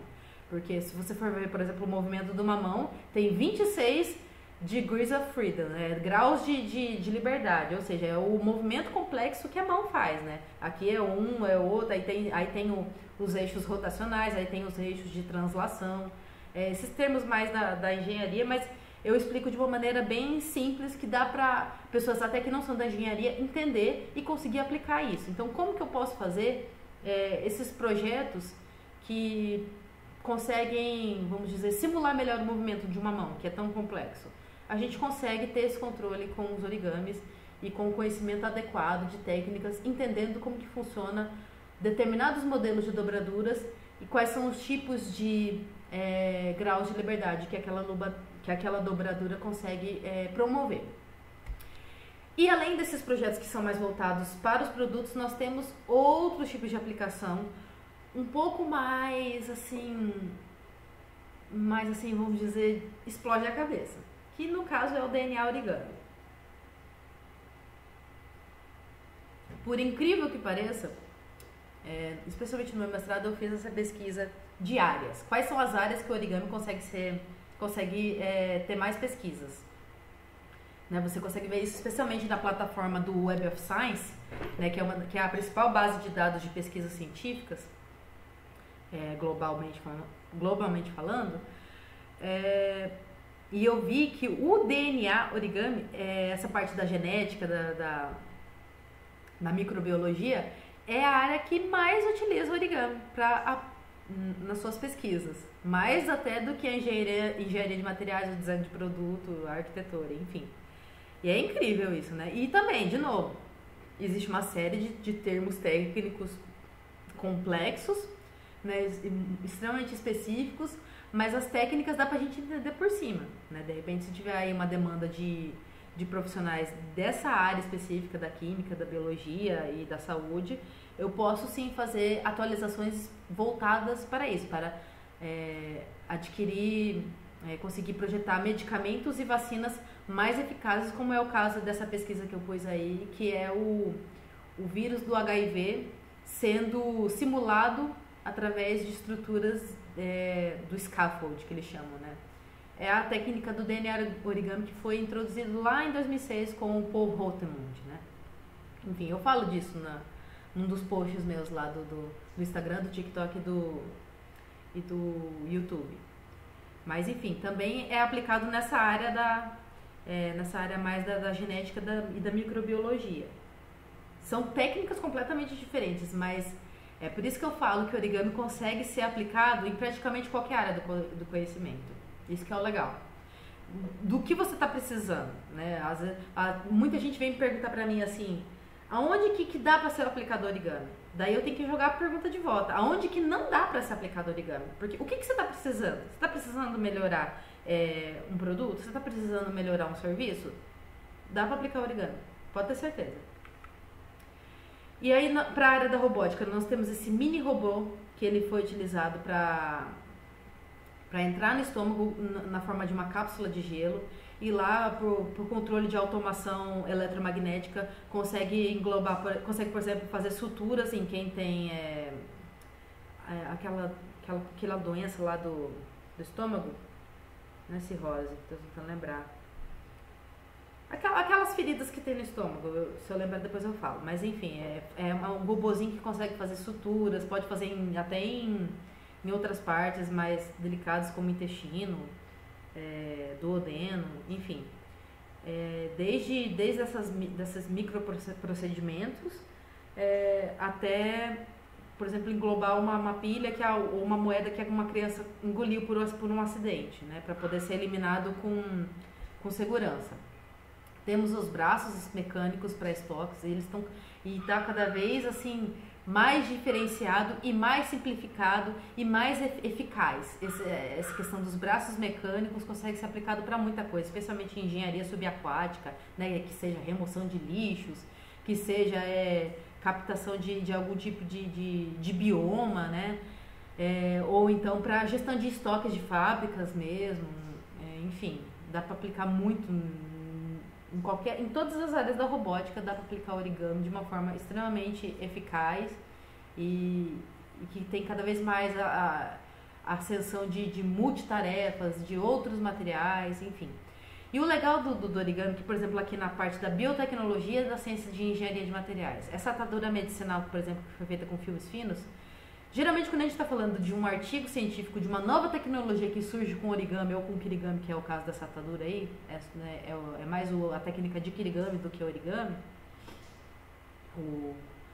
Porque se você for ver, por exemplo, o movimento de uma mão, tem 26 Degrees of Freedom, né? Graus de liberdade, ou seja, é o movimento complexo que a mão faz, né? Aqui é um, é outro, aí tem os eixos rotacionais, aí tem os eixos de translação, esses termos mais da engenharia, mas eu explico de uma maneira bem simples que dá para pessoas até que não são da engenharia entender e conseguir aplicar isso. Então, como que eu posso fazer esses projetos que conseguem, vamos dizer, simular melhor o movimento de uma mão, que é tão complexo? A gente consegue ter esse controle com os origamis e com o conhecimento adequado de técnicas, entendendo como que funciona determinados modelos de dobraduras e quais são os tipos de graus de liberdade que aquela dobradura consegue promover. E além desses projetos que são mais voltados para os produtos, nós temos outros tipos de aplicação um pouco mais assim, vamos dizer, explode a cabeça, que no caso é o DNA origami. Por incrível que pareça, especialmente no meu mestrado, eu fiz essa pesquisa de áreas. Quais são as áreas que o origami consegue ter mais pesquisas? Né, você consegue ver isso especialmente na plataforma do Web of Science, né, que é a principal base de dados de pesquisas científicas, globalmente falando. E eu vi que o DNA origami, essa parte da genética, da microbiologia, é a área que mais utiliza o origami nas suas pesquisas. Mais até do que a engenharia de materiais, o design de produto, a arquitetura, enfim. E é incrível isso, né? E também, de novo, existe uma série de termos técnicos complexos, né, extremamente específicos, mas as técnicas dá pra gente entender por cima, né? De repente, se tiver aí uma demanda de profissionais dessa área específica da química, da biologia e da saúde, eu posso sim fazer atualizações voltadas para isso, para adquirir, conseguir projetar medicamentos e vacinas mais eficazes, como é o caso dessa pesquisa que eu pus aí, que é o vírus do HIV sendo simulado através de estruturas do scaffold, que eles chamam, né? É a técnica do DNA origami que foi introduzido lá em 2006 com o Paul Rotemund, né? Enfim, eu falo disso num dos posts meus lá do Instagram, do TikTok e do YouTube. Mas, enfim, também é aplicado nessa área mais da genética e da microbiologia. São técnicas completamente diferentes, mas é por isso que eu falo que o origami consegue ser aplicado em praticamente qualquer área do conhecimento. Isso que é o legal. Do que você está precisando, né? Muita gente vem me perguntar para mim assim, aonde que dá para ser aplicado origami? Daí eu tenho que jogar a pergunta de volta. Aonde que não dá para ser aplicado origami? Porque o que você está precisando? Você está precisando melhorar um produto? Você está precisando melhorar um serviço? Dá para aplicar origami, pode ter certeza. E aí, para a área da robótica, nós temos esse mini robô que ele foi utilizado para entrar no estômago na forma de uma cápsula de gelo, e lá, por controle de automação eletromagnética, consegue englobar, consegue, por exemplo, fazer suturas em quem tem aquela doença lá do estômago, não é cirrose, estou tentando lembrar. Aquelas feridas que tem no estômago, se eu lembrar depois eu falo. Mas enfim, é um robozinho que consegue fazer suturas, pode fazer até em outras partes mais delicadas como intestino, duodeno, enfim. Desde desses microprocedimentos até, por exemplo, englobar uma pilha ou uma moeda que uma criança engoliu por um acidente, né, para poder ser eliminado com segurança. Temos os braços mecânicos pré-estoques, e está cada vez assim mais diferenciado e mais simplificado e mais eficaz. Essa questão dos braços mecânicos consegue ser aplicado para muita coisa, especialmente em engenharia subaquática, né, que seja remoção de lixos, que seja captação de algum tipo de bioma, né, ou então para gestão de estoques de fábricas mesmo, enfim, dá para aplicar muito em todas as áreas da robótica. Dá para aplicar origami de uma forma extremamente eficaz e que tem cada vez mais a ascensão de multitarefas, de outros materiais, enfim. E o legal do origami, que por exemplo aqui na parte da biotecnologia, da ciência de engenharia de materiais, essa atadura medicinal, por exemplo, que foi feita com fios finos, Geralmente, quando a gente está falando de um artigo científico, de uma nova tecnologia que surge com origami ou com kirigami, que é o caso dessa atadura aí, é mais a técnica de kirigami do que origami,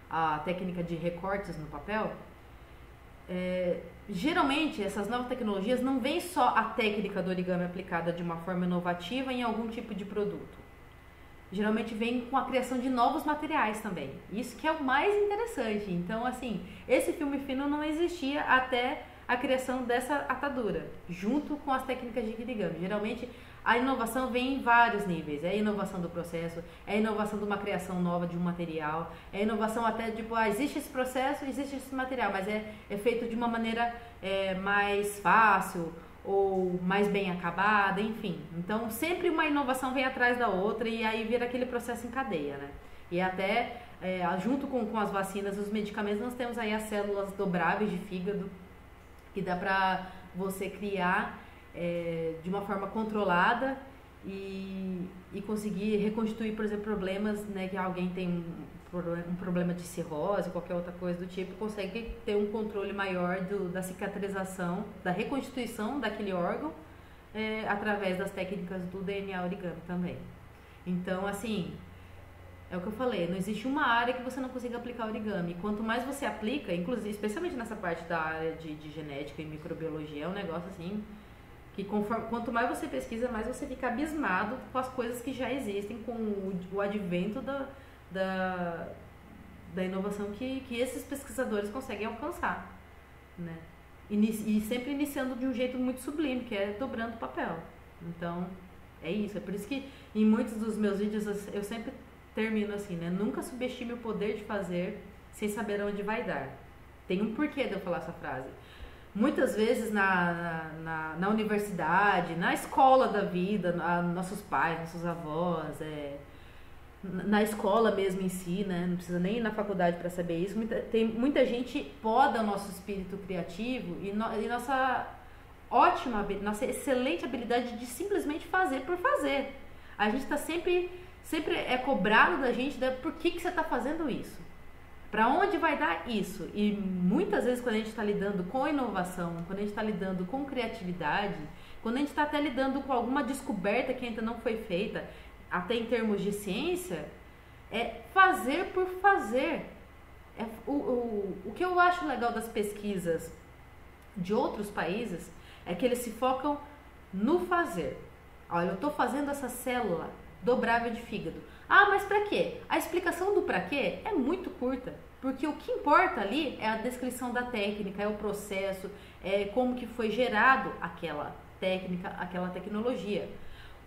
a técnica de recortes no papel, geralmente essas novas tecnologias não vêm só a técnica do origami aplicada de uma forma inovativa em algum tipo de produto. Geralmente vem com a criação de novos materiais também. Isso que é o mais interessante. Então, assim, esse filme fino não existia até a criação dessa atadura, junto com as técnicas de kirigami. Geralmente, a inovação vem em vários níveis. É a inovação do processo, é a inovação de uma criação nova de um material, é a inovação até, tipo, existe esse processo, existe esse material, mas é feito de uma maneira mais fácil, ou mais bem acabada, enfim. Então, sempre uma inovação vem atrás da outra e aí vira aquele processo em cadeia, né? E até, junto com as vacinas e os medicamentos, nós temos aí as células dobráveis de fígado, que dá pra você criar de uma forma controlada e conseguir reconstituir, por exemplo, problemas, né, que alguém tem um problema de cirrose, qualquer outra coisa do tipo, consegue ter um controle maior da cicatrização, da reconstituição daquele órgão, através das técnicas do DNA origami também. Então, assim, é o que eu falei, não existe uma área que você não consiga aplicar origami. Quanto mais você aplica, inclusive, especialmente nessa parte da área de genética e microbiologia, é um negócio assim, que quanto mais você pesquisa, mais você fica abismado com as coisas que já existem, com o advento da inovação que esses pesquisadores conseguem alcançar, né? E sempre iniciando de um jeito muito sublime, que é dobrando o papel. Então, é isso. É por isso que em muitos dos meus vídeos eu sempre termino assim, né? Nunca subestime o poder de fazer sem saber aonde vai dar. Tem um porquê de eu falar essa frase. Muitas vezes na universidade, na escola da vida, nossos pais, nossos avós, na escola mesmo em si, né? Não precisa nem ir na faculdade para saber isso. Muita gente poda o nosso espírito criativo e nossa excelente habilidade de simplesmente fazer por fazer. A gente está sempre é cobrado da gente por que você está fazendo isso. Para onde vai dar isso? E muitas vezes quando a gente está lidando com inovação, quando a gente está lidando com criatividade, quando a gente está até lidando com alguma descoberta que ainda não foi feita, até em termos de ciência, é fazer por fazer. O que eu acho legal das pesquisas de outros países é que eles se focam no fazer. Olha, eu estou fazendo essa célula dobrável de fígado. Ah, mas para quê? A explicação do para quê é muito curta, porque o que importa ali é a descrição da técnica, é o processo, é como que foi gerado aquela técnica, aquela tecnologia.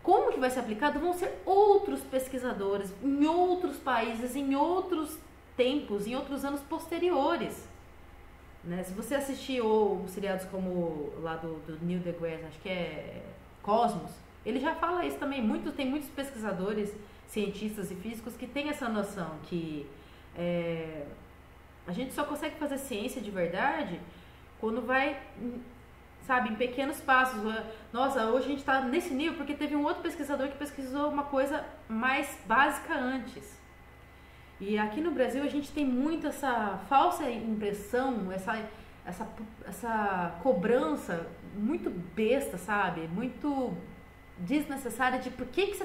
Como que vai ser aplicado vão ser outros pesquisadores em outros países, em outros tempos, em outros anos posteriores. Né? Se você assistir seriados como lá do Neil deGrasse, acho que é Cosmos, ele já fala isso também. Tem muitos pesquisadores, cientistas e físicos que têm essa noção que a gente só consegue fazer ciência de verdade quando vai, sabe, em pequenos passos. Nossa, hoje a gente está nesse nível porque teve um outro pesquisador que pesquisou uma coisa mais básica antes. E aqui no Brasil a gente tem muito essa falsa impressão, essa cobrança muito besta, sabe? Muito desnecessária de por que você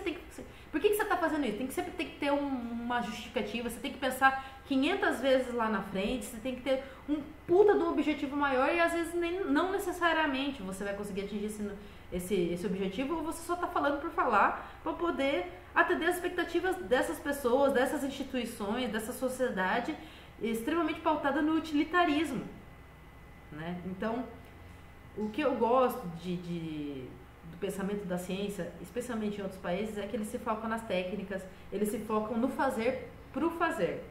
está fazendo isso. Sempre tem que ter uma justificativa, você tem que pensar 500 vezes lá na frente, você tem que ter um puta de um objetivo maior e às vezes não necessariamente você vai conseguir atingir esse objetivo, ou você só está falando por falar para poder atender as expectativas dessas pessoas, dessas instituições, dessa sociedade extremamente pautada no utilitarismo, né? Então, o que eu gosto do pensamento da ciência, especialmente em outros países, é que eles se focam nas técnicas, eles se focam no fazer pro fazer.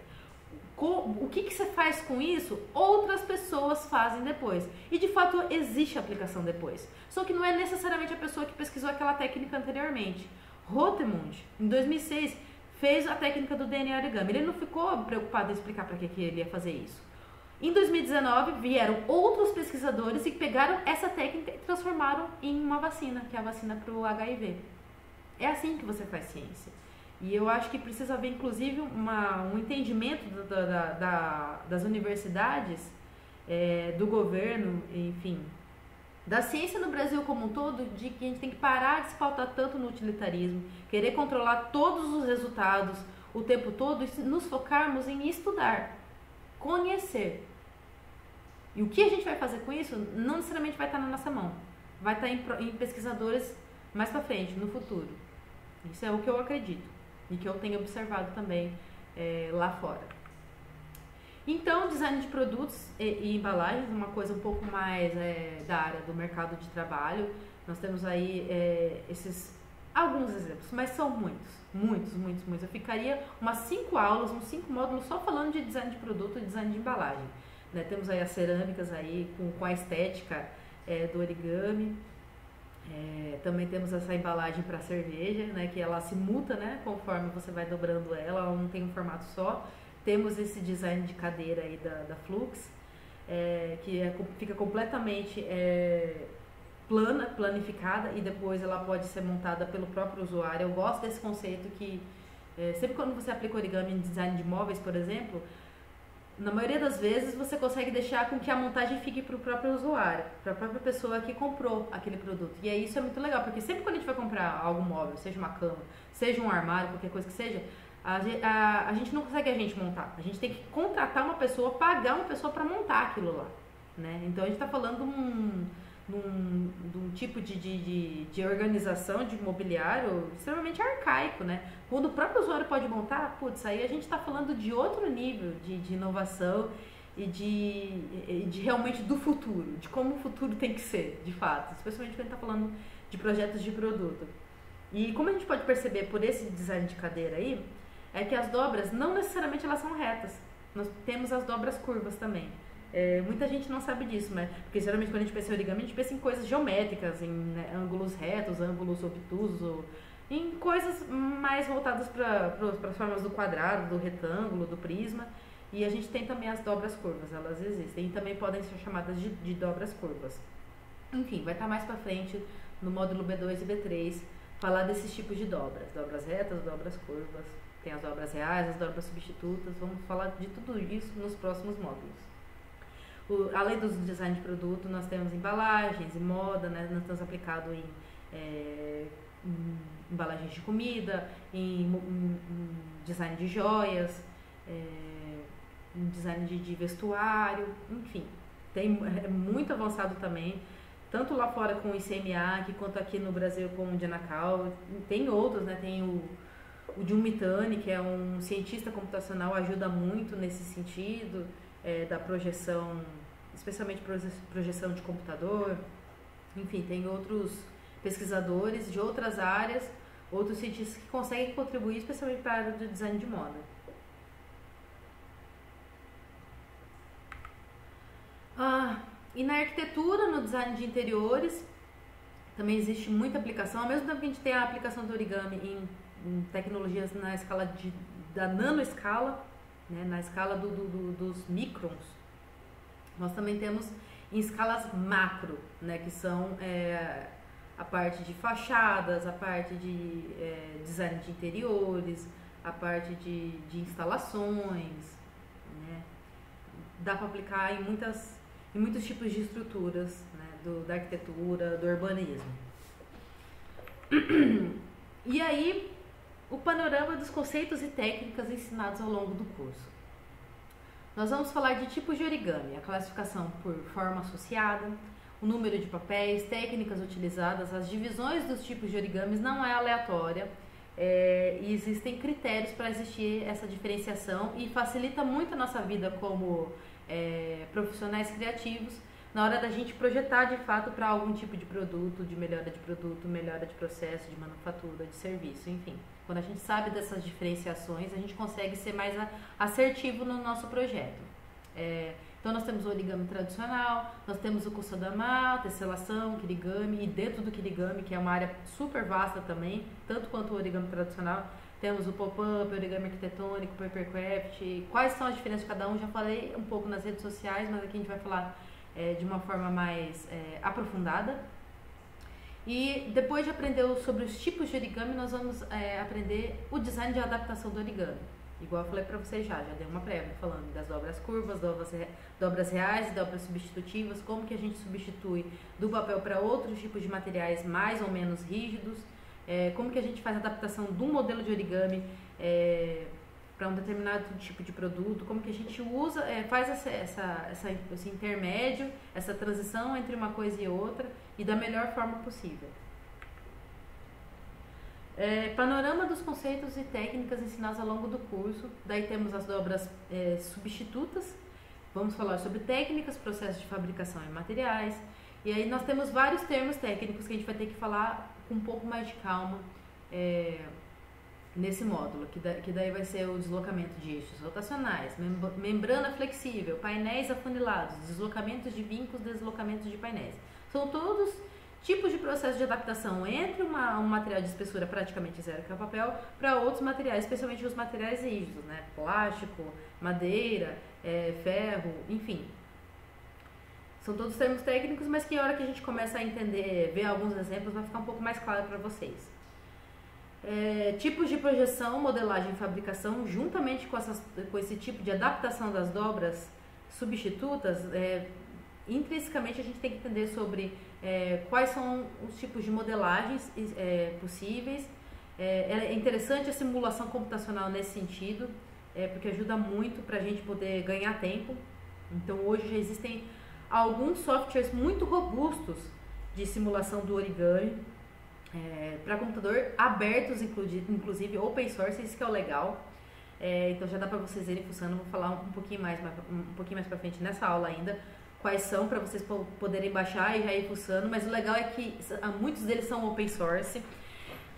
O que você faz com isso, outras pessoas fazem depois. E de fato existe aplicação depois. Só que não é necessariamente a pessoa que pesquisou aquela técnica anteriormente. Rotemund, em 2006, fez a técnica do DNA origami. Ele não ficou preocupado em explicar para que ele ia fazer isso. Em 2019, vieram outros pesquisadores e pegaram essa técnica e transformaram em uma vacina, que é a vacina para o HIV. É assim que você faz ciência. E eu acho que precisa haver, inclusive, um entendimento das universidades do governo, enfim, da ciência no Brasil como um todo, de que a gente tem que parar de se pautar tanto no utilitarismo, querer controlar todos os resultados o tempo todo e nos focarmos em estudar, conhecer. E o que a gente vai fazer com isso não necessariamente vai estar na nossa mão, vai estar em pesquisadores mais para frente, no futuro. Isso é o que eu acredito e que eu tenho observado também lá fora. Então, design de produtos e embalagens, uma coisa um pouco mais da área do mercado de trabalho. Nós temos aí alguns exemplos, mas são muitos. Eu ficaria umas 5 aulas, uns 5 módulos só falando de design de produto e design de embalagem. Né? Temos aí as cerâmicas aí com a estética do origami. Também temos essa embalagem para cerveja, né, que ela se muta, né, conforme você vai dobrando ela não tem um formato só. Temos esse design de cadeira aí da Flux, que fica completamente planificada e depois ela pode ser montada pelo próprio usuário. Eu gosto desse conceito que sempre quando você aplica origami em design de móveis, por exemplo, na maioria das vezes você consegue deixar com que a montagem fique para o próprio usuário, para a própria pessoa que comprou aquele produto. E aí isso é muito legal, porque sempre quando a gente vai comprar algo móvel, seja uma cama, seja um armário, qualquer coisa que seja, a gente não consegue a gente montar. A gente tem que contratar uma pessoa, pagar uma pessoa para montar aquilo lá. Né? Então a gente está falando de um tipo de organização de mobiliário extremamente arcaico, né? Quando o próprio usuário pode montar, putz, aí a gente está falando de outro nível de inovação e de realmente do futuro, de como o futuro tem que ser, de fato, especialmente quando a gente está falando de projetos de produto. E como a gente pode perceber por esse design de cadeira aí, é que as dobras não necessariamente elas são retas, nós temos as dobras curvas também. Muita gente não sabe disso, né? Porque geralmente quando a gente pensa em origami, a gente pensa em coisas geométricas, em ângulos retos, ângulos obtusos, em coisas mais voltadas para as formas do quadrado, do retângulo, do prisma. E a gente tem também as dobras curvas, elas existem e também podem ser chamadas de dobras curvas. Enfim, vai estar mais para frente no módulo B2 e B3 falar desses tipos de dobras retas, dobras curvas, tem as dobras reais, as dobras substitutas, vamos falar de tudo isso nos próximos módulos. Além dos design de produto, nós temos embalagens e moda, né? Nós temos aplicado em embalagens de comida, em design de joias, em design de vestuário, enfim, é muito avançado também, tanto lá fora com o ICMA, quanto aqui no Brasil com o Janacal. Tem outros, né? Tem o Jun Mitani, que é um cientista computacional, ajuda muito nesse sentido. Da projeção, especialmente projeção de computador. Enfim, tem outros pesquisadores de outras áreas, outros cientistas que conseguem contribuir especialmente para a área do design de moda. E na arquitetura, no design de interiores, também existe muita aplicação. Ao mesmo tempo que a gente tem a aplicação do origami em tecnologias na escala da nanoescala, né, na escala dos microns, nós também temos em escalas macro, né, que são a parte de fachadas, a parte de design de interiores, a parte de instalações, né. Dá para aplicar em muitos tipos de estruturas, né, da arquitetura, do urbanismo. E aí, o panorama dos conceitos e técnicas ensinados ao longo do curso. Nós vamos falar de tipos de origami, a classificação por forma associada, o número de papéis, técnicas utilizadas, as divisões dos tipos de origamis não é aleatória, e existem critérios para existir essa diferenciação e facilita muito a nossa vida como profissionais criativos na hora da gente projetar de fato para algum tipo de produto, de melhora de produto, melhora de processo, de manufatura, de serviço, enfim. Quando a gente sabe dessas diferenciações, a gente consegue ser mais assertivo no nosso projeto. Então nós temos o origami tradicional, nós temos o kusodama, tesselação, kirigami, e dentro do kirigami, que é uma área super vasta também, tanto quanto o origami tradicional, temos o pop-up, origami arquitetônico, papercraft. Quais são as diferenças de cada um? Já falei um pouco nas redes sociais, mas aqui a gente vai falar de uma forma mais aprofundada. E depois de aprender sobre os tipos de origami, nós vamos aprender o design de adaptação do origami. Igual eu falei para vocês já dei uma prévia falando das dobras curvas, dobras reais e dobras substitutivas, como que a gente substitui do papel para outros tipos de materiais mais ou menos rígidos, como que a gente faz a adaptação de um modelo de origami para um determinado tipo de produto, como que a gente usa, faz esse intermédio, essa transição entre uma coisa e outra e da melhor forma possível. Panorama dos conceitos e técnicas ensinados ao longo do curso. Daí temos as dobras substitutas. Vamos falar sobre técnicas, processos de fabricação e materiais. E aí nós temos vários termos técnicos que a gente vai ter que falar com um pouco mais de calma nesse módulo, que daí vai ser o deslocamento de eixos rotacionais, membrana flexível, painéis afunilados, deslocamentos de vincos, deslocamentos de painéis. São todos tipos de processo de adaptação entre um material de espessura praticamente zero, que é o papel, para outros materiais, especialmente os materiais rígidos, né? Plástico, madeira, ferro, enfim. São todos termos técnicos, mas que a hora que a gente começa a entender, ver alguns exemplos, vai ficar um pouco mais claro para vocês. Tipos de projeção, modelagem e fabricação, juntamente com esse tipo de adaptação das dobras substitutas, intrinsecamente a gente tem que entender sobre quais são os tipos de modelagens possíveis. É interessante a simulação computacional nesse sentido, porque ajuda muito para a gente poder ganhar tempo. Então hoje já existem alguns softwares muito robustos de simulação do origami para computador, abertos inclusive open source, isso que é o legal. Então já dá para vocês irem fuçando, vou falar um pouquinho mais para frente nessa aula ainda, quais são, para vocês poderem baixar e já ir fuçando, mas o legal é que muitos deles são open source.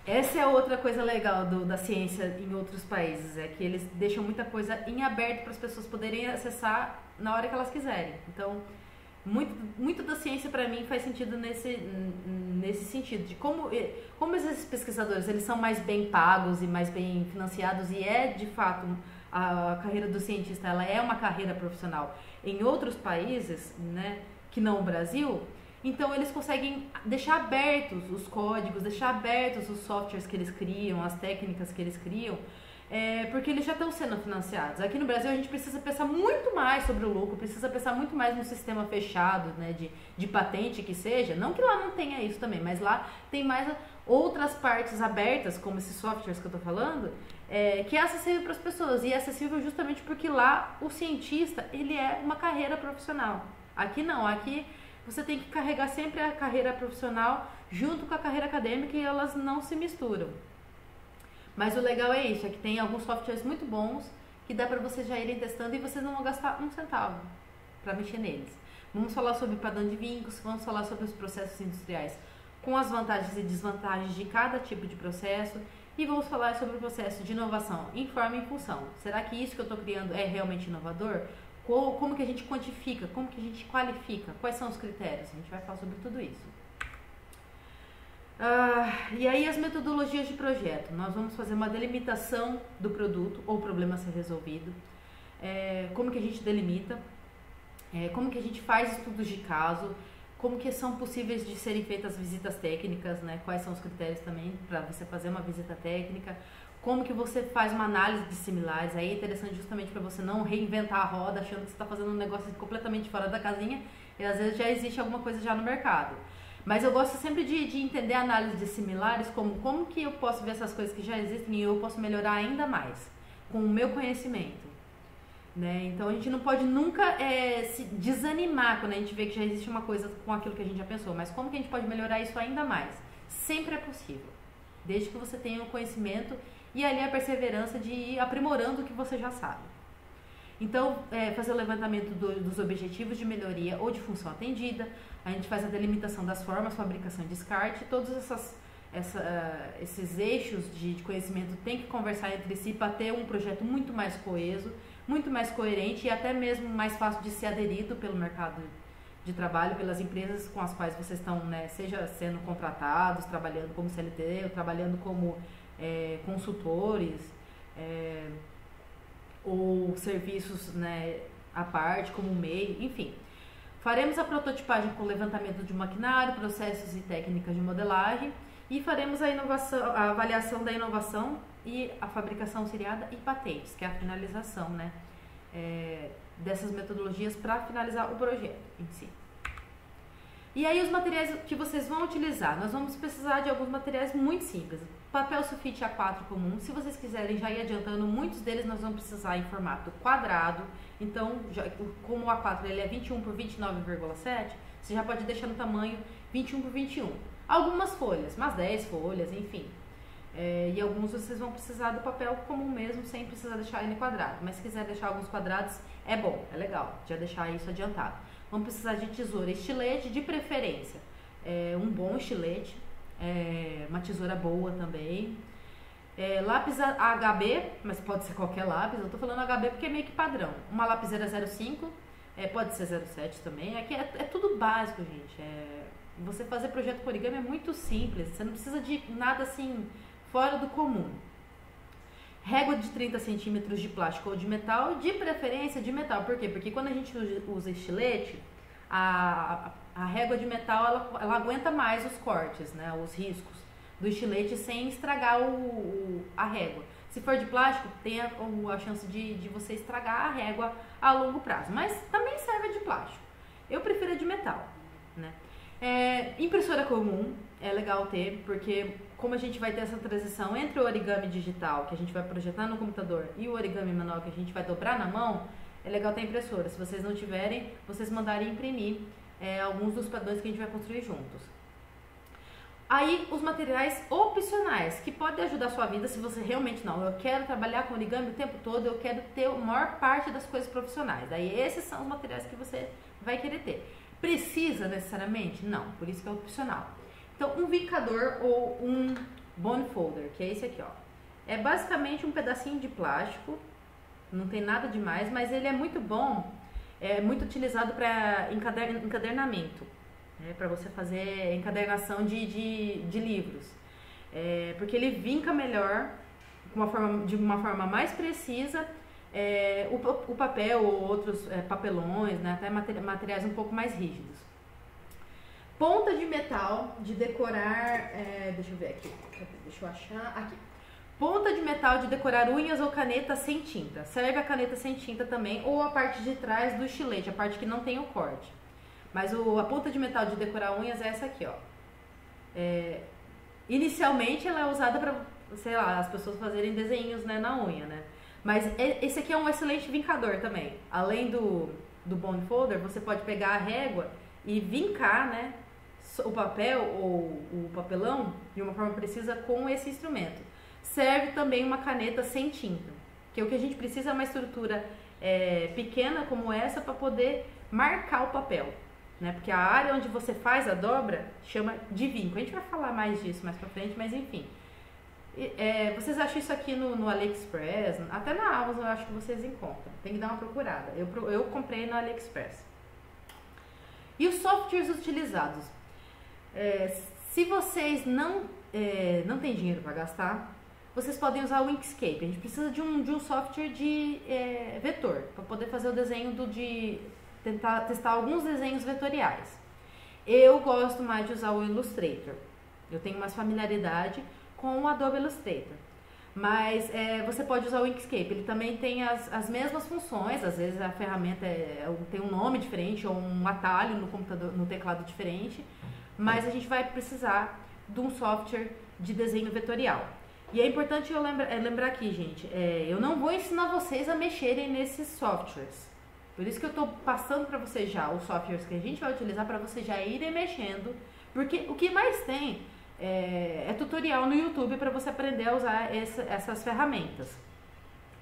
Essa é outra coisa legal da ciência em outros países, é que eles deixam muita coisa em aberto para as pessoas poderem acessar na hora que elas quiserem. Então, muito da ciência para mim faz sentido nesse sentido, de como esses pesquisadores eles são mais bem pagos e mais bem financiados, e de fato a carreira do cientista ela é uma carreira profissional em outros países, né, que não o Brasil. Então eles conseguem deixar abertos os códigos, deixar abertos os softwares que eles criam, as técnicas que eles criam, porque eles já estão sendo financiados. Aqui no Brasil a gente precisa pensar muito mais sobre o lucro, precisa pensar muito mais no sistema fechado, né, de patente que seja. Não que lá não tenha isso também, mas lá tem mais outras partes abertas, como esses softwares que eu estou falando, que é acessível para as pessoas. E é acessível justamente porque lá o cientista ele é uma carreira profissional. Aqui não, aqui você tem que carregar sempre a carreira profissional junto com a carreira acadêmica e elas não se misturam. Mas o legal é isso, é que tem alguns softwares muito bons que dá para vocês já irem testando e vocês não vão gastar um centavo para mexer neles. Vamos falar sobre padrão de vincos, vamos falar sobre os processos industriais com as vantagens e desvantagens de cada tipo de processo e vamos falar sobre o processo de inovação em forma e em função. Será que isso que eu estou criando é realmente inovador? Como que a gente quantifica? Como que a gente qualifica? Quais são os critérios? A gente vai falar sobre tudo isso. E aí as metodologias de projeto. Nós vamos fazer uma delimitação do produto ou problema a ser resolvido. Como que a gente delimita? Como que a gente faz estudos de caso? Como que são possíveis de serem feitas visitas técnicas, né? Quais são os critérios também para você fazer uma visita técnica? Como que você faz uma análise de similares? Aí é interessante justamente para você não reinventar a roda achando que você está fazendo um negócio completamente fora da casinha e às vezes já existe alguma coisa já no mercado. Mas eu gosto sempre de entender a análise de similares como que eu posso ver essas coisas que já existem e eu posso melhorar ainda mais com o meu conhecimento, né? Então a gente não pode nunca se desanimar quando a gente vê que já existe uma coisa com aquilo que a gente já pensou, mas como que a gente pode melhorar isso ainda mais? Sempre é possível, desde que você tenha o conhecimento e ali a perseverança de ir aprimorando o que você já sabe. Então, fazer o levantamento dos objetivos de melhoria ou de função atendida, a gente faz a delimitação das formas, fabricação e descarte, todos esses eixos de conhecimento têm que conversar entre si para ter um projeto muito mais coeso, muito mais coerente e até mesmo mais fácil de ser aderido pelo mercado de trabalho, pelas empresas com as quais vocês estão, né, seja sendo contratados, trabalhando como CLT, ou trabalhando como consultores, ou serviços, né, à parte, como MEI, enfim. Faremos a prototipagem com levantamento de maquinário, processos e técnicas de modelagem e faremos a avaliação da inovação e a fabricação seriada e patentes, que é a finalização, né, dessas metodologias para finalizar o projeto em si. E aí os materiais que vocês vão utilizar, nós vamos precisar de alguns materiais muito simples. Papel sulfite A4 comum, se vocês quiserem já ir adiantando, muitos deles nós vamos precisar em formato quadrado. Então, como o A4 ele é 21 por 29,7, você já pode deixar no tamanho 21 por 21. Algumas folhas, umas 10 folhas, enfim. E alguns vocês vão precisar do papel comum mesmo, sem precisar deixar ele quadrado. Mas se quiser deixar alguns quadrados, é bom, é legal, já deixar isso adiantado. Vamos precisar de tesoura, estilete, de preferência. Um bom estilete, uma tesoura boa também. Lápis HB, mas pode ser qualquer lápis, eu tô falando HB porque é meio que padrão. Uma lapiseira 05, pode ser 07 também. Aqui é tudo básico, gente. Você fazer projeto com origami é muito simples, você não precisa de nada assim fora do comum. Régua de 30 centímetros de plástico ou de metal, de preferência de metal. Por quê? Porque quando a gente usa estilete, a régua de metal ela aguenta mais os cortes, né, os riscos do estilete sem estragar a régua. Se for de plástico, tem a chance de você estragar a régua a longo prazo, mas também serve de plástico. Eu prefiro a de metal, né? Impressora comum é legal ter, porque como a gente vai ter essa transição entre o origami digital, que a gente vai projetar no computador, e o origami manual, que a gente vai dobrar na mão, é legal ter impressora. Se vocês não tiverem, vocês mandarem imprimir alguns dos padrões que a gente vai construir juntos. Aí, os materiais opcionais, que podem ajudar a sua vida se você realmente não, eu quero trabalhar com origami o tempo todo, eu quero ter a maior parte das coisas profissionais. Aí, esses são os materiais que você vai querer ter. Precisa necessariamente? Não, por isso que é opcional. Então, um vincador ou um bone folder, que é esse aqui, ó. É basicamente um pedacinho de plástico, não tem nada demais, mas ele é muito bom, é muito utilizado para encadernamento, né, para você fazer encadernação de livros, porque ele vinca melhor, de uma forma mais precisa, o papel ou outros papelões, né, até materiais um pouco mais rígidos. Ponta de metal de decorar, deixa eu ver aqui, deixa eu achar, aqui. Ponta de metal de decorar unhas ou caneta sem tinta. Serve a caneta sem tinta também, ou a parte de trás do estilete, a parte que não tem o corte. Mas a ponta de metal de decorar unhas é essa aqui, ó. Inicialmente ela é usada para, sei lá, as pessoas fazerem desenhos, né, na unha, né? Mas esse aqui é um excelente vincador também. Além do bone folder, você pode pegar a régua e vincar, né, o papel ou o papelão de uma forma precisa com esse instrumento. Serve também uma caneta sem tinta, que o que a gente precisa é uma estrutura pequena como essa para poder marcar o papel, né? Porque a área onde você faz a dobra chama de vinco. A gente vai falar mais disso mais pra frente, mas enfim. Vocês acham isso aqui no AliExpress, até na Amazon eu acho que vocês encontram. Tem que dar uma procurada. Eu comprei no AliExpress. E os softwares utilizados. Se vocês não têm dinheiro para gastar, vocês podem usar o Inkscape. A gente precisa de um software de vetor para poder fazer o desenho tentar testar alguns desenhos vetoriais. Eu gosto mais de usar o Illustrator. Eu tenho mais familiaridade com o Adobe Illustrator. Mas você pode usar o Inkscape. Ele também tem as mesmas funções. Às vezes a ferramenta tem um nome diferente ou um atalho no computador, no teclado diferente. Mas a gente vai precisar de um software de desenho vetorial. E é importante eu lembrar aqui, gente, eu não vou ensinar vocês a mexerem nesses softwares. Por isso que eu estou passando para vocês já os softwares que a gente vai utilizar para vocês já irem mexendo. Porque o que mais tem é tutorial no YouTube para você aprender a usar essas ferramentas.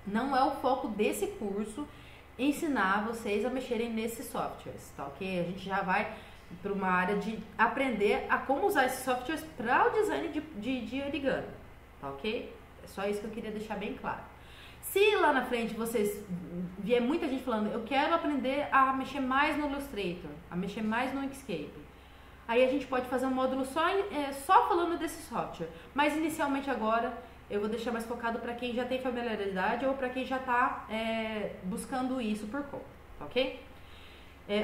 Não é o foco desse curso ensinar vocês a mexerem nesses softwares, tá ok? A gente já vai para uma área de aprender a como usar esses softwares para o design de origami, tá ok? É só isso que eu queria deixar bem claro. Se lá na frente vocês vier muita gente falando, eu quero aprender a mexer mais no Illustrator, a mexer mais no Inkscape, aí a gente pode fazer um módulo só falando desse software. Mas inicialmente agora eu vou deixar mais focado para quem já tem familiaridade ou para quem já está buscando isso por conta, tá ok?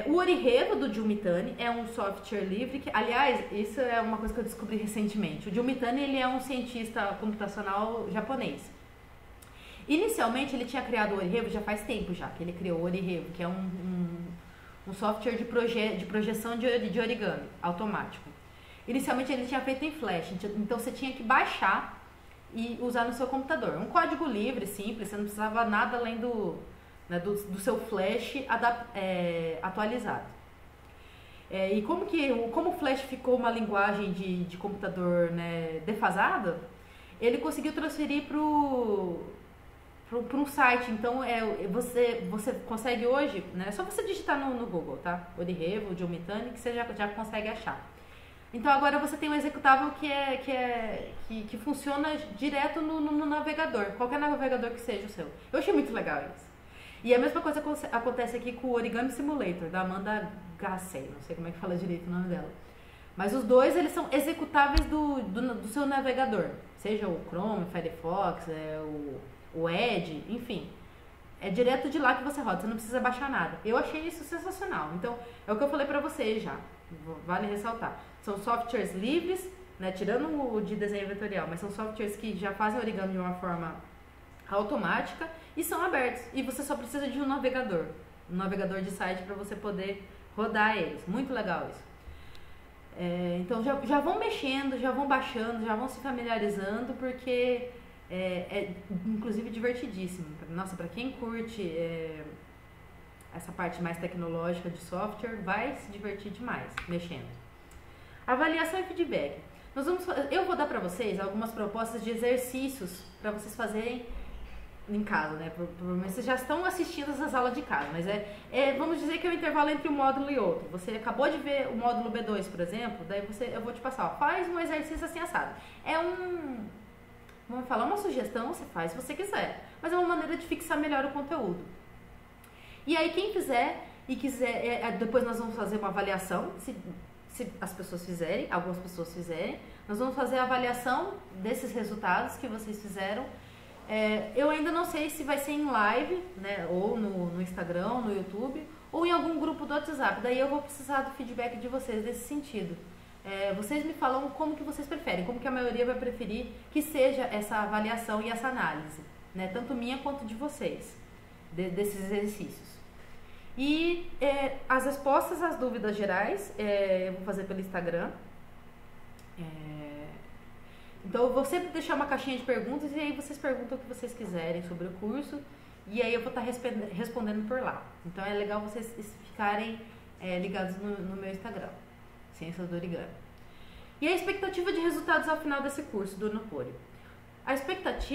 O Orirevo do Jumitani é um software livre que, aliás, isso é uma coisa que eu descobri recentemente. O Jumitani, ele é um cientista computacional japonês. Inicialmente ele tinha criado o Orirevo já faz tempo já que ele criou o Orirevo, que é um software de projeção de origami automático. Inicialmente ele tinha feito em Flash, então você tinha que baixar e usar no seu computador. Um código livre, simples, você não precisava nada além do seu Flash atualizado. E como o Flash ficou uma linguagem de computador, né, defasada, ele conseguiu transferir para um site. Então você consegue hoje, né, é só você digitar no Google, tá? Orirevo, Jumitani, que você já consegue achar. Então agora você tem um executável que funciona direto no navegador, qualquer navegador que seja o seu. Eu achei muito legal isso. E a mesma coisa acontece aqui com o Origami Simulator, da Amanda Gassey, não sei como é que fala direito o nome dela. Mas os dois, eles são executáveis do seu navegador, seja o Chrome, o Firefox, o Edge, enfim. É direto de lá que você roda, você não precisa baixar nada. Eu achei isso sensacional. Então, é o que eu falei pra vocês já, vale ressaltar. São softwares livres, né, tirando o de desenho vetorial, mas são softwares que já fazem origami de uma forma automática e são abertos. E você só precisa de um navegador de site para você poder rodar eles. Muito legal isso. Então já vão mexendo, já vão baixando, já vão se familiarizando, porque é inclusive divertidíssimo. Nossa, para quem curte essa parte mais tecnológica de software, vai se divertir demais mexendo. Avaliação e feedback. Eu vou dar para vocês algumas propostas de exercícios para vocês fazerem em casa, né? Provavelmente vocês já estão assistindo essas aulas de casa, mas vamos dizer que é o intervalo entre um módulo e outro. Você acabou de ver o módulo B2, por exemplo, daí eu vou te passar, ó, faz um exercício assim assado. Vamos falar uma sugestão, você faz se você quiser, mas é uma maneira de fixar melhor o conteúdo. E aí quem fizer e quiser, depois nós vamos fazer uma avaliação, se as pessoas fizerem, algumas pessoas fizerem, nós vamos fazer a avaliação desses resultados que vocês fizeram. Eu ainda não sei se vai ser em live, né, ou no Instagram, no YouTube, ou em algum grupo do WhatsApp. Daí eu vou precisar do feedback de vocês nesse sentido. Vocês me falam como que vocês preferem, como que a maioria vai preferir que seja essa avaliação e essa análise, né, tanto minha quanto de vocês, desses exercícios. E as respostas às dúvidas gerais eu vou fazer pelo Instagram. Então eu vou sempre deixar uma caixinha de perguntas e aí vocês perguntam o que vocês quiserem sobre o curso e aí eu vou estar respondendo por lá. Então é legal vocês ficarem ligados no meu Instagram, Ciências do Origami. E a expectativa de resultados ao final desse curso do Nupori.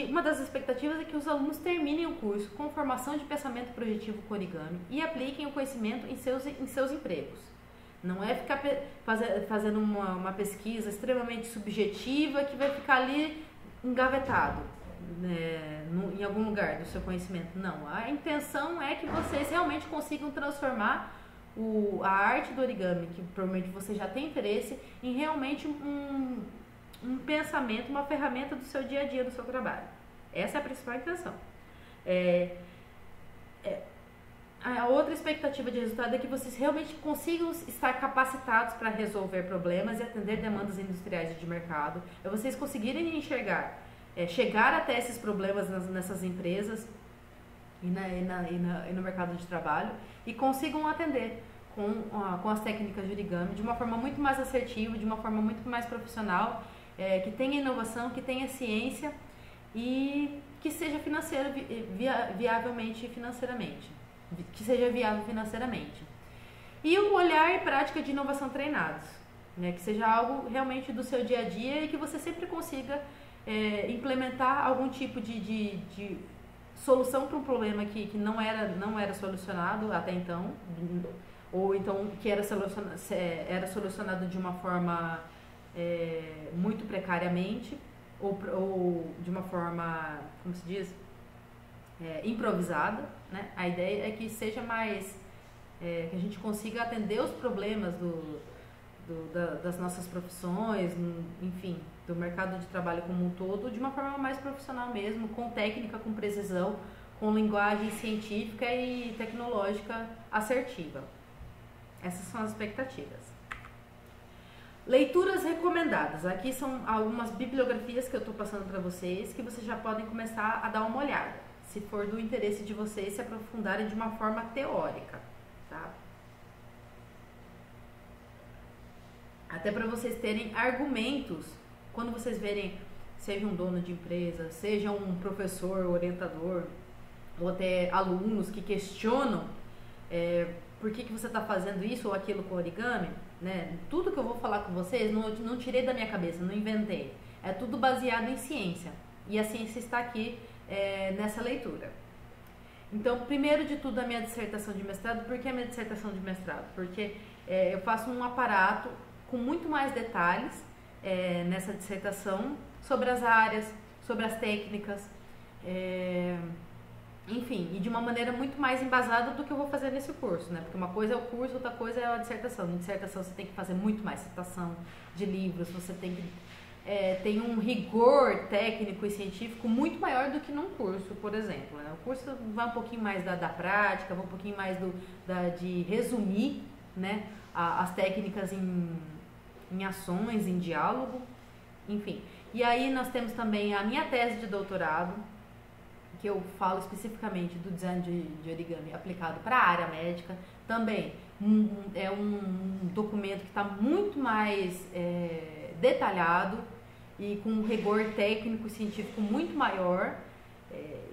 Uma das expectativas é que os alunos terminem o curso com formação de pensamento projetivo com origami e apliquem o conhecimento em seus empregos. Não é ficar fazendo uma pesquisa extremamente subjetiva que vai ficar ali engavetado, né, em algum lugar do seu conhecimento. Não, a intenção é que vocês realmente consigam transformar a arte do origami, que provavelmente você já tem interesse, em realmente um pensamento, uma ferramenta do seu dia a dia, do seu trabalho. Essa é a principal intenção. A outra expectativa de resultado é que vocês realmente consigam estar capacitados para resolver problemas e atender demandas industriais e de mercado. É vocês conseguirem enxergar, chegar até esses problemas nessas empresas e no mercado de trabalho e consigam atender com as técnicas de origami de uma forma muito mais assertiva, de uma forma muito mais profissional, que tenha inovação, que tenha ciência e que seja viavelmente financeiramente. Que seja viável financeiramente. E o olhar e prática de inovação treinados, né? Que seja algo realmente do seu dia a dia e que você sempre consiga implementar algum tipo de solução para um problema que não era solucionado até então, ou então que era solucionado de uma forma muito precariamente, ou de uma forma, como se diz, improvisada, né? A ideia é que seja mais, que a gente consiga atender os problemas das nossas profissões, enfim, do mercado de trabalho como um todo, de uma forma mais profissional mesmo, com técnica, com precisão, com linguagem científica e tecnológica assertiva. Essas são as expectativas. Leituras recomendadas. Aqui são algumas bibliografias que eu estou passando para vocês, que vocês já podem começar a dar uma olhada, se for do interesse de vocês se aprofundarem de uma forma teórica, tá? Até para vocês terem argumentos quando vocês verem, seja um dono de empresa, seja um professor, orientador, ou até alunos que questionam por que você está fazendo isso ou aquilo com origami, né? Tudo que eu vou falar com vocês, não tirei da minha cabeça, não inventei. É tudo baseado em ciência. E a ciência está aqui nessa leitura. Então, primeiro de tudo, a minha dissertação de mestrado. Por que a minha dissertação de mestrado? Porque eu faço um aparato com muito mais detalhes nessa dissertação sobre as áreas, sobre as técnicas, enfim, e de uma maneira muito mais embasada do que eu vou fazer nesse curso, né? Porque uma coisa é o curso, outra coisa é a dissertação. Na dissertação você tem que fazer muito mais citação de livros, você tem que tem um rigor técnico e científico muito maior do que num curso, por exemplo, né? O curso vai um pouquinho mais da prática, vai um pouquinho mais de resumir, né, as técnicas em ações, em diálogo, enfim. E aí nós temos também a minha tese de doutorado, que eu falo especificamente do design de origami aplicado para a área médica. Também é um documento que está muito mais detalhado e com um rigor técnico e científico muito maior,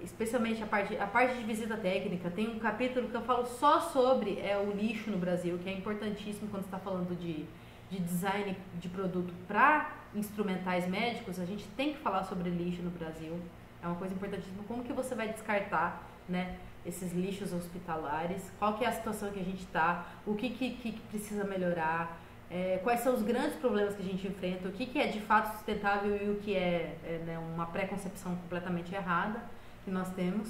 especialmente a parte de visita técnica. Tem um capítulo que eu falo só sobre o lixo no Brasil, que é importantíssimo quando você está falando de design de produto para instrumentais médicos. A gente tem que falar sobre lixo no Brasil. É uma coisa importantíssima. Como que você vai descartar, né, esses lixos hospitalares? Qual que é a situação que a gente está? O que precisa melhorar? Quais são os grandes problemas que a gente enfrenta? O que é de fato sustentável e o que né, uma pré-concepção completamente errada que nós temos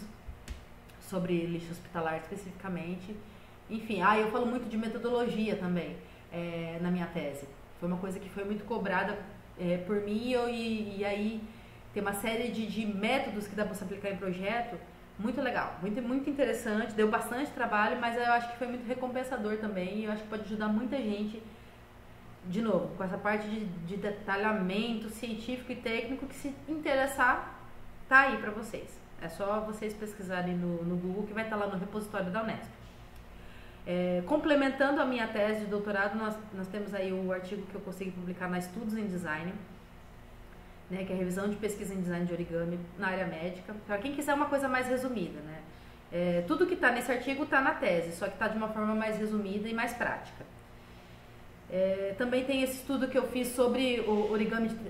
sobre lixo hospitalar especificamente. Enfim, eu falo muito de metodologia também na minha tese. Foi uma coisa que foi muito cobrada por mim e aí tem uma série de métodos que dá para você aplicar em projeto, muito legal, muito interessante, deu bastante trabalho, mas eu acho que foi muito recompensador também e eu acho que pode ajudar muita gente, de novo, com essa parte de detalhamento científico e técnico, que se interessar, tá aí para vocês. É só vocês pesquisarem no Google, que vai estar lá no repositório da Unesp. Complementando a minha tese de doutorado, nós temos aí o artigo que eu consegui publicar na Estudos em Design, né, que é a revisão de pesquisa em design de origami na área médica. Para quem quiser uma coisa mais resumida, né? Tudo que está nesse artigo está na tese, só que está de uma forma mais resumida e mais prática. Também tem esse estudo que eu fiz sobre o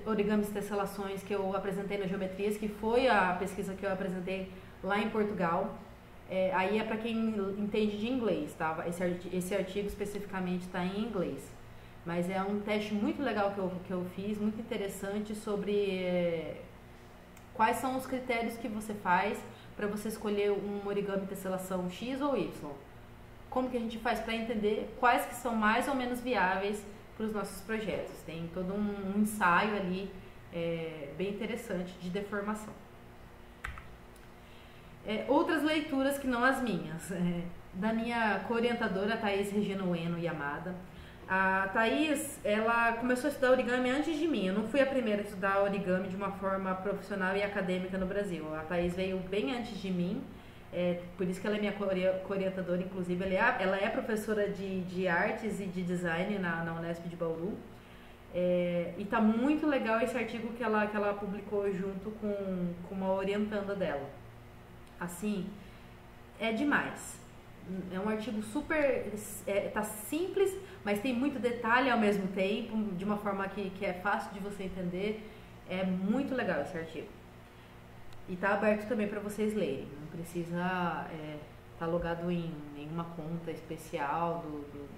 origamis tesselações, que eu apresentei na Geometrias, que foi a pesquisa que eu apresentei lá em Portugal. Aí é para quem entende de inglês, tá? Esse artigo especificamente está em inglês. Mas é um teste muito legal que eu fiz, muito interessante, sobre quais são os critérios que você faz para você escolher um origami tesselação X ou Y. Como que a gente faz para entender quais que são mais ou menos viáveis para os nossos projetos. Tem todo um ensaio ali bem interessante de deformação. Outras leituras que não as minhas, da minha co-orientadora Thaís Regina Ueno Yamada. A Thaís, ela começou a estudar origami antes de mim. Eu não fui a primeira a estudar origami de uma forma profissional e acadêmica no Brasil. A Thaís veio bem antes de mim, por isso que ela é minha co-orientadora. Inclusive, ela é professora de artes e de design na Unesp de Bauru. E está muito legal esse artigo que ela publicou junto com uma orientanda dela. Assim, é demais. É um artigo super, tá simples, mas tem muito detalhe ao mesmo tempo, de uma forma que é fácil de você entender. É muito legal esse artigo. E tá aberto também para vocês lerem. Não precisa tá logado em nenhuma conta especial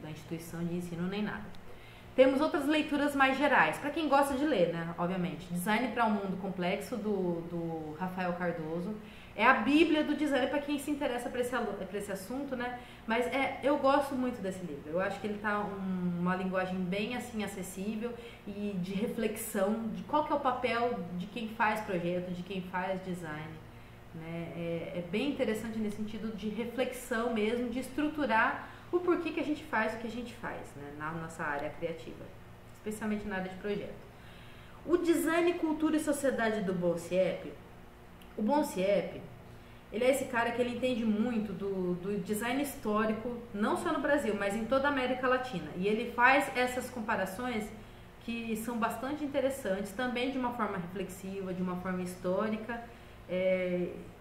da instituição de ensino nem nada. Temos outras leituras mais gerais, para quem gosta de ler, né? Obviamente. Design para um Mundo Complexo, do Rafael Cardoso. É a bíblia do design para quem se interessa por esse assunto, né? Mas eu gosto muito desse livro. Eu acho que ele tá uma linguagem bem assim acessível e de reflexão de qual que é o papel de quem faz projeto, de quem faz design, né? É bem interessante nesse sentido de reflexão mesmo, de estruturar o porquê que a gente faz o que a gente faz, né, na nossa área criativa, especialmente na área de projeto. O design, cultura e sociedade do Bonciep, o Bonciep, ele é esse cara que ele entende muito do design histórico, não só no Brasil, mas em toda a América Latina. E ele faz essas comparações que são bastante interessantes, também de uma forma reflexiva, de uma forma histórica,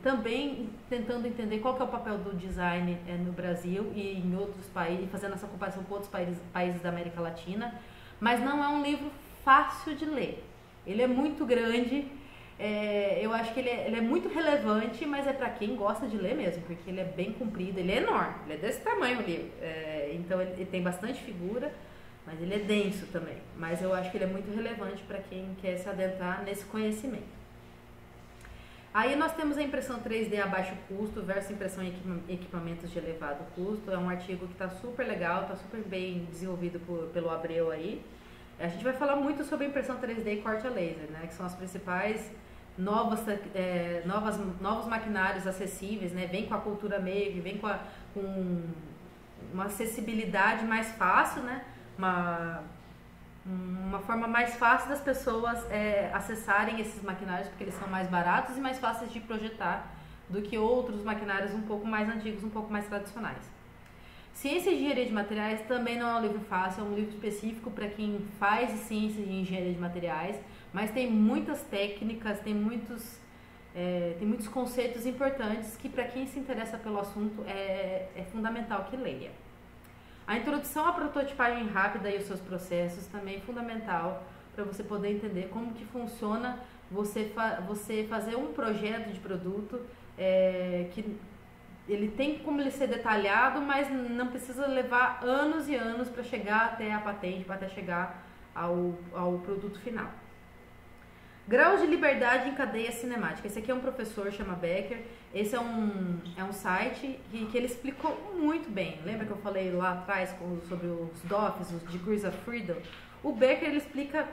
também tentando entender qual que é o papel do design no Brasil e em outros países, fazendo essa comparação com outros países da América Latina. Mas não é um livro fácil de ler. Ele é muito grande. Eu acho que ele é muito relevante, mas é para quem gosta de ler mesmo, porque ele é bem comprido, ele é enorme, ele é desse tamanho o livro, então ele tem bastante figura, mas ele é denso também, mas eu acho que ele é muito relevante para quem quer se adentrar nesse conhecimento. Aí nós temos a impressão 3D a baixo custo versus impressão em equipamentos de elevado custo, é um artigo que está super legal, está super bem desenvolvido pelo Abreu aí. A gente vai falar muito sobre impressão 3D e corte a laser, né, que são as principais novos maquinários acessíveis, né? Vem com a cultura MEG, vem com uma acessibilidade mais fácil, né? Uma forma mais fácil das pessoas acessarem esses maquinários, porque eles são mais baratos e mais fáceis de projetar do que outros maquinários um pouco mais antigos, um pouco mais tradicionais. Ciência e Engenharia de Materiais também não é um livro fácil, é um livro específico para quem faz ciência e engenharia de materiais, mas tem muitas técnicas, tem muitos conceitos importantes que para quem se interessa pelo assunto é fundamental que leia. A introdução à prototipagem rápida e os seus processos também é fundamental para você poder entender como que funciona você fazer um projeto de produto que ele tem como ele ser detalhado, mas não precisa levar anos e anos para chegar até a patente, para até chegar ao produto final. Graus de liberdade em cadeia cinemática. Esse aqui é um professor, chama Becker. Esse é um site que ele explicou muito bem. Lembra que eu falei lá atrás sobre os DOFs, os Degrees of Freedom? O Becker, ele explica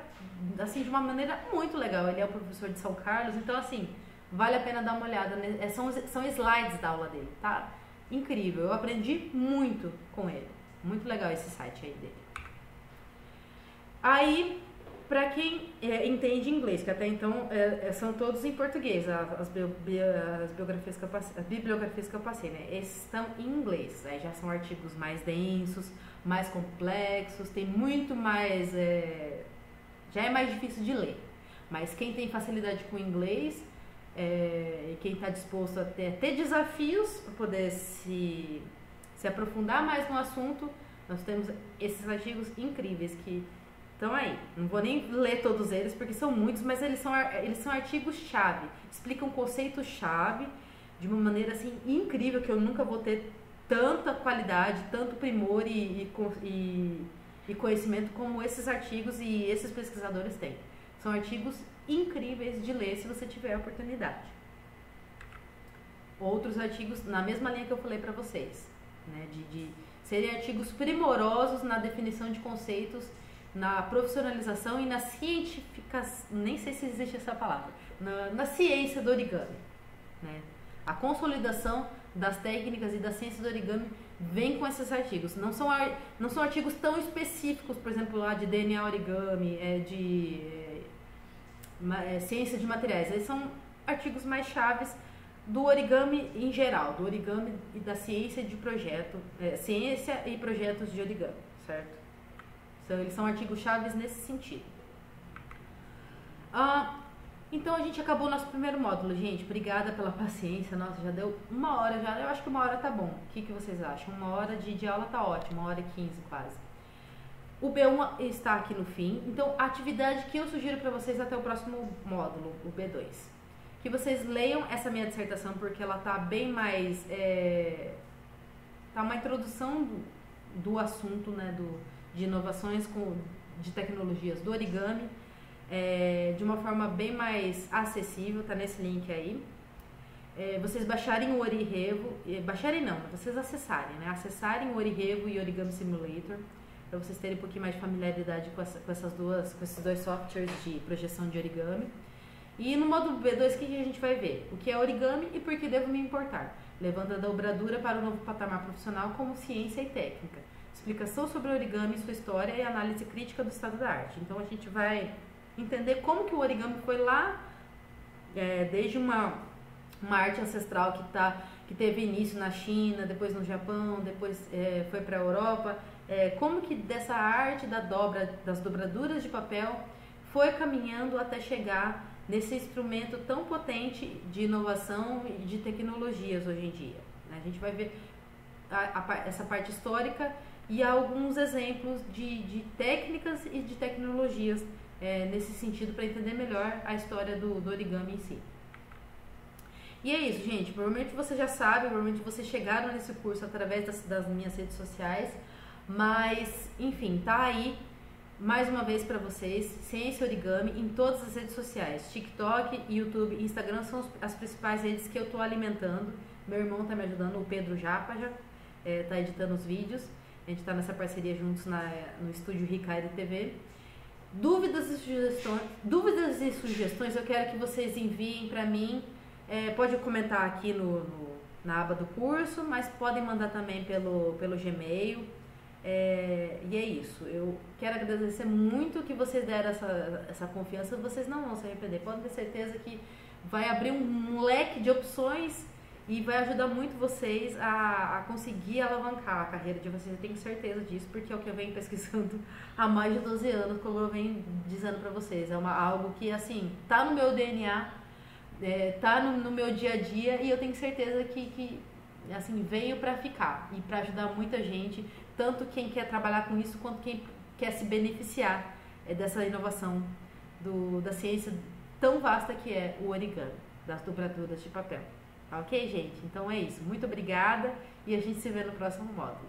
assim, de uma maneira muito legal. Ele é um professor de São Carlos, então assim, vale a pena dar uma olhada. São slides da aula dele, tá? Incrível, eu aprendi muito com ele. Muito legal esse site aí dele. Aí, para quem entende inglês, que até então são todos em português, as bibliografias que eu passei, né? Esses estão em inglês, aí já são artigos mais densos, mais complexos, tem muito mais... já é mais difícil de ler, mas quem tem facilidade com inglês e quem está disposto a ter desafios para poder se aprofundar mais no assunto, nós temos esses artigos incríveis que estão aí. Não vou nem ler todos eles porque são muitos, mas eles são artigos-chave, explicam conceitos-chave de uma maneira assim incrível, que eu nunca vou ter tanta qualidade, tanto primor e conhecimento como esses artigos e esses pesquisadores têm. São artigos incríveis de ler se você tiver a oportunidade. Outros artigos na mesma linha que eu falei para vocês, né, de serem artigos primorosos na definição de conceitos, na profissionalização e na cientificação, nem sei se existe essa palavra, na ciência do origami, né? A consolidação das técnicas e da ciência do origami vem com esses artigos. Não são artigos tão específicos, por exemplo, lá de DNA origami, ciência de materiais. Eles são artigos mais chaves do origami em geral, do origami e da ciência de projeto, ciência e projetos de origami, certo? Então, eles são artigos chaves nesse sentido. Então, a gente acabou o nosso primeiro módulo, gente. Obrigada pela paciência. Nossa, já deu 1 hora já. Eu acho que 1 hora tá bom. O que vocês acham? 1 hora de aula tá ótimo. 1h15 quase. O B1 está aqui no fim. Então, a atividade que eu sugiro para vocês até o próximo módulo, o B2. Que vocês leiam essa minha dissertação, porque ela tá bem mais... tá uma introdução do assunto, né, de inovações de tecnologias do origami, de uma forma bem mais acessível, tá nesse link aí. Vocês baixarem o Orirevo, baixarem não, vocês acessarem, né? Acessarem o Orirevo e o Origami Simulator, para vocês terem um pouquinho mais de familiaridade com esses dois softwares de projeção de origami. E no módulo B2, o que a gente vai ver? O que é origami e por que devo me importar, levando a dobradura para o novo patamar profissional como ciência e técnica. Explicação sobre o origami, sua história e análise crítica do estado da arte. Então a gente vai entender como que o origami foi lá, desde uma arte ancestral que teve início na China, depois no Japão, depois foi para a Europa, como que dessa arte das dobraduras de papel foi caminhando até chegar nesse instrumento tão potente de inovação e de tecnologias hoje em dia. A gente vai ver essa parte histórica e alguns exemplos de técnicas e de tecnologias nesse sentido, para entender melhor a história do origami em si. E é isso, gente. Provavelmente você já sabe, provavelmente vocês chegaram nesse curso através das minhas redes sociais, mas, enfim, tá aí mais uma vez para vocês, Ciência Origami em todas as redes sociais. TikTok, YouTube e Instagram são as principais redes que eu tô alimentando. Meu irmão tá me ajudando, o Pedro Japa, tá editando os vídeos. A gente tá nessa parceria juntos no estúdio Ricaire TV. Dúvidas e sugestões eu quero que vocês enviem para mim. Pode comentar aqui na aba do curso, mas podem mandar também pelo Gmail. E é isso. Eu quero agradecer muito que vocês deram essa confiança. Vocês não vão se arrepender. Podem ter certeza que vai abrir um leque de opções e vai ajudar muito vocês a conseguir alavancar a carreira de vocês. Eu tenho certeza disso, porque é o que eu venho pesquisando há mais de 12 anos, como eu venho dizendo pra vocês. É algo que, assim, tá no meu DNA, tá no meu dia a dia, e eu tenho certeza que assim, veio pra ficar e pra ajudar muita gente, tanto quem quer trabalhar com isso, quanto quem quer se beneficiar dessa inovação da ciência tão vasta que é o origami, das dobraduras de papel. Ok, gente? Então é isso. Muito obrigada e a gente se vê no próximo módulo.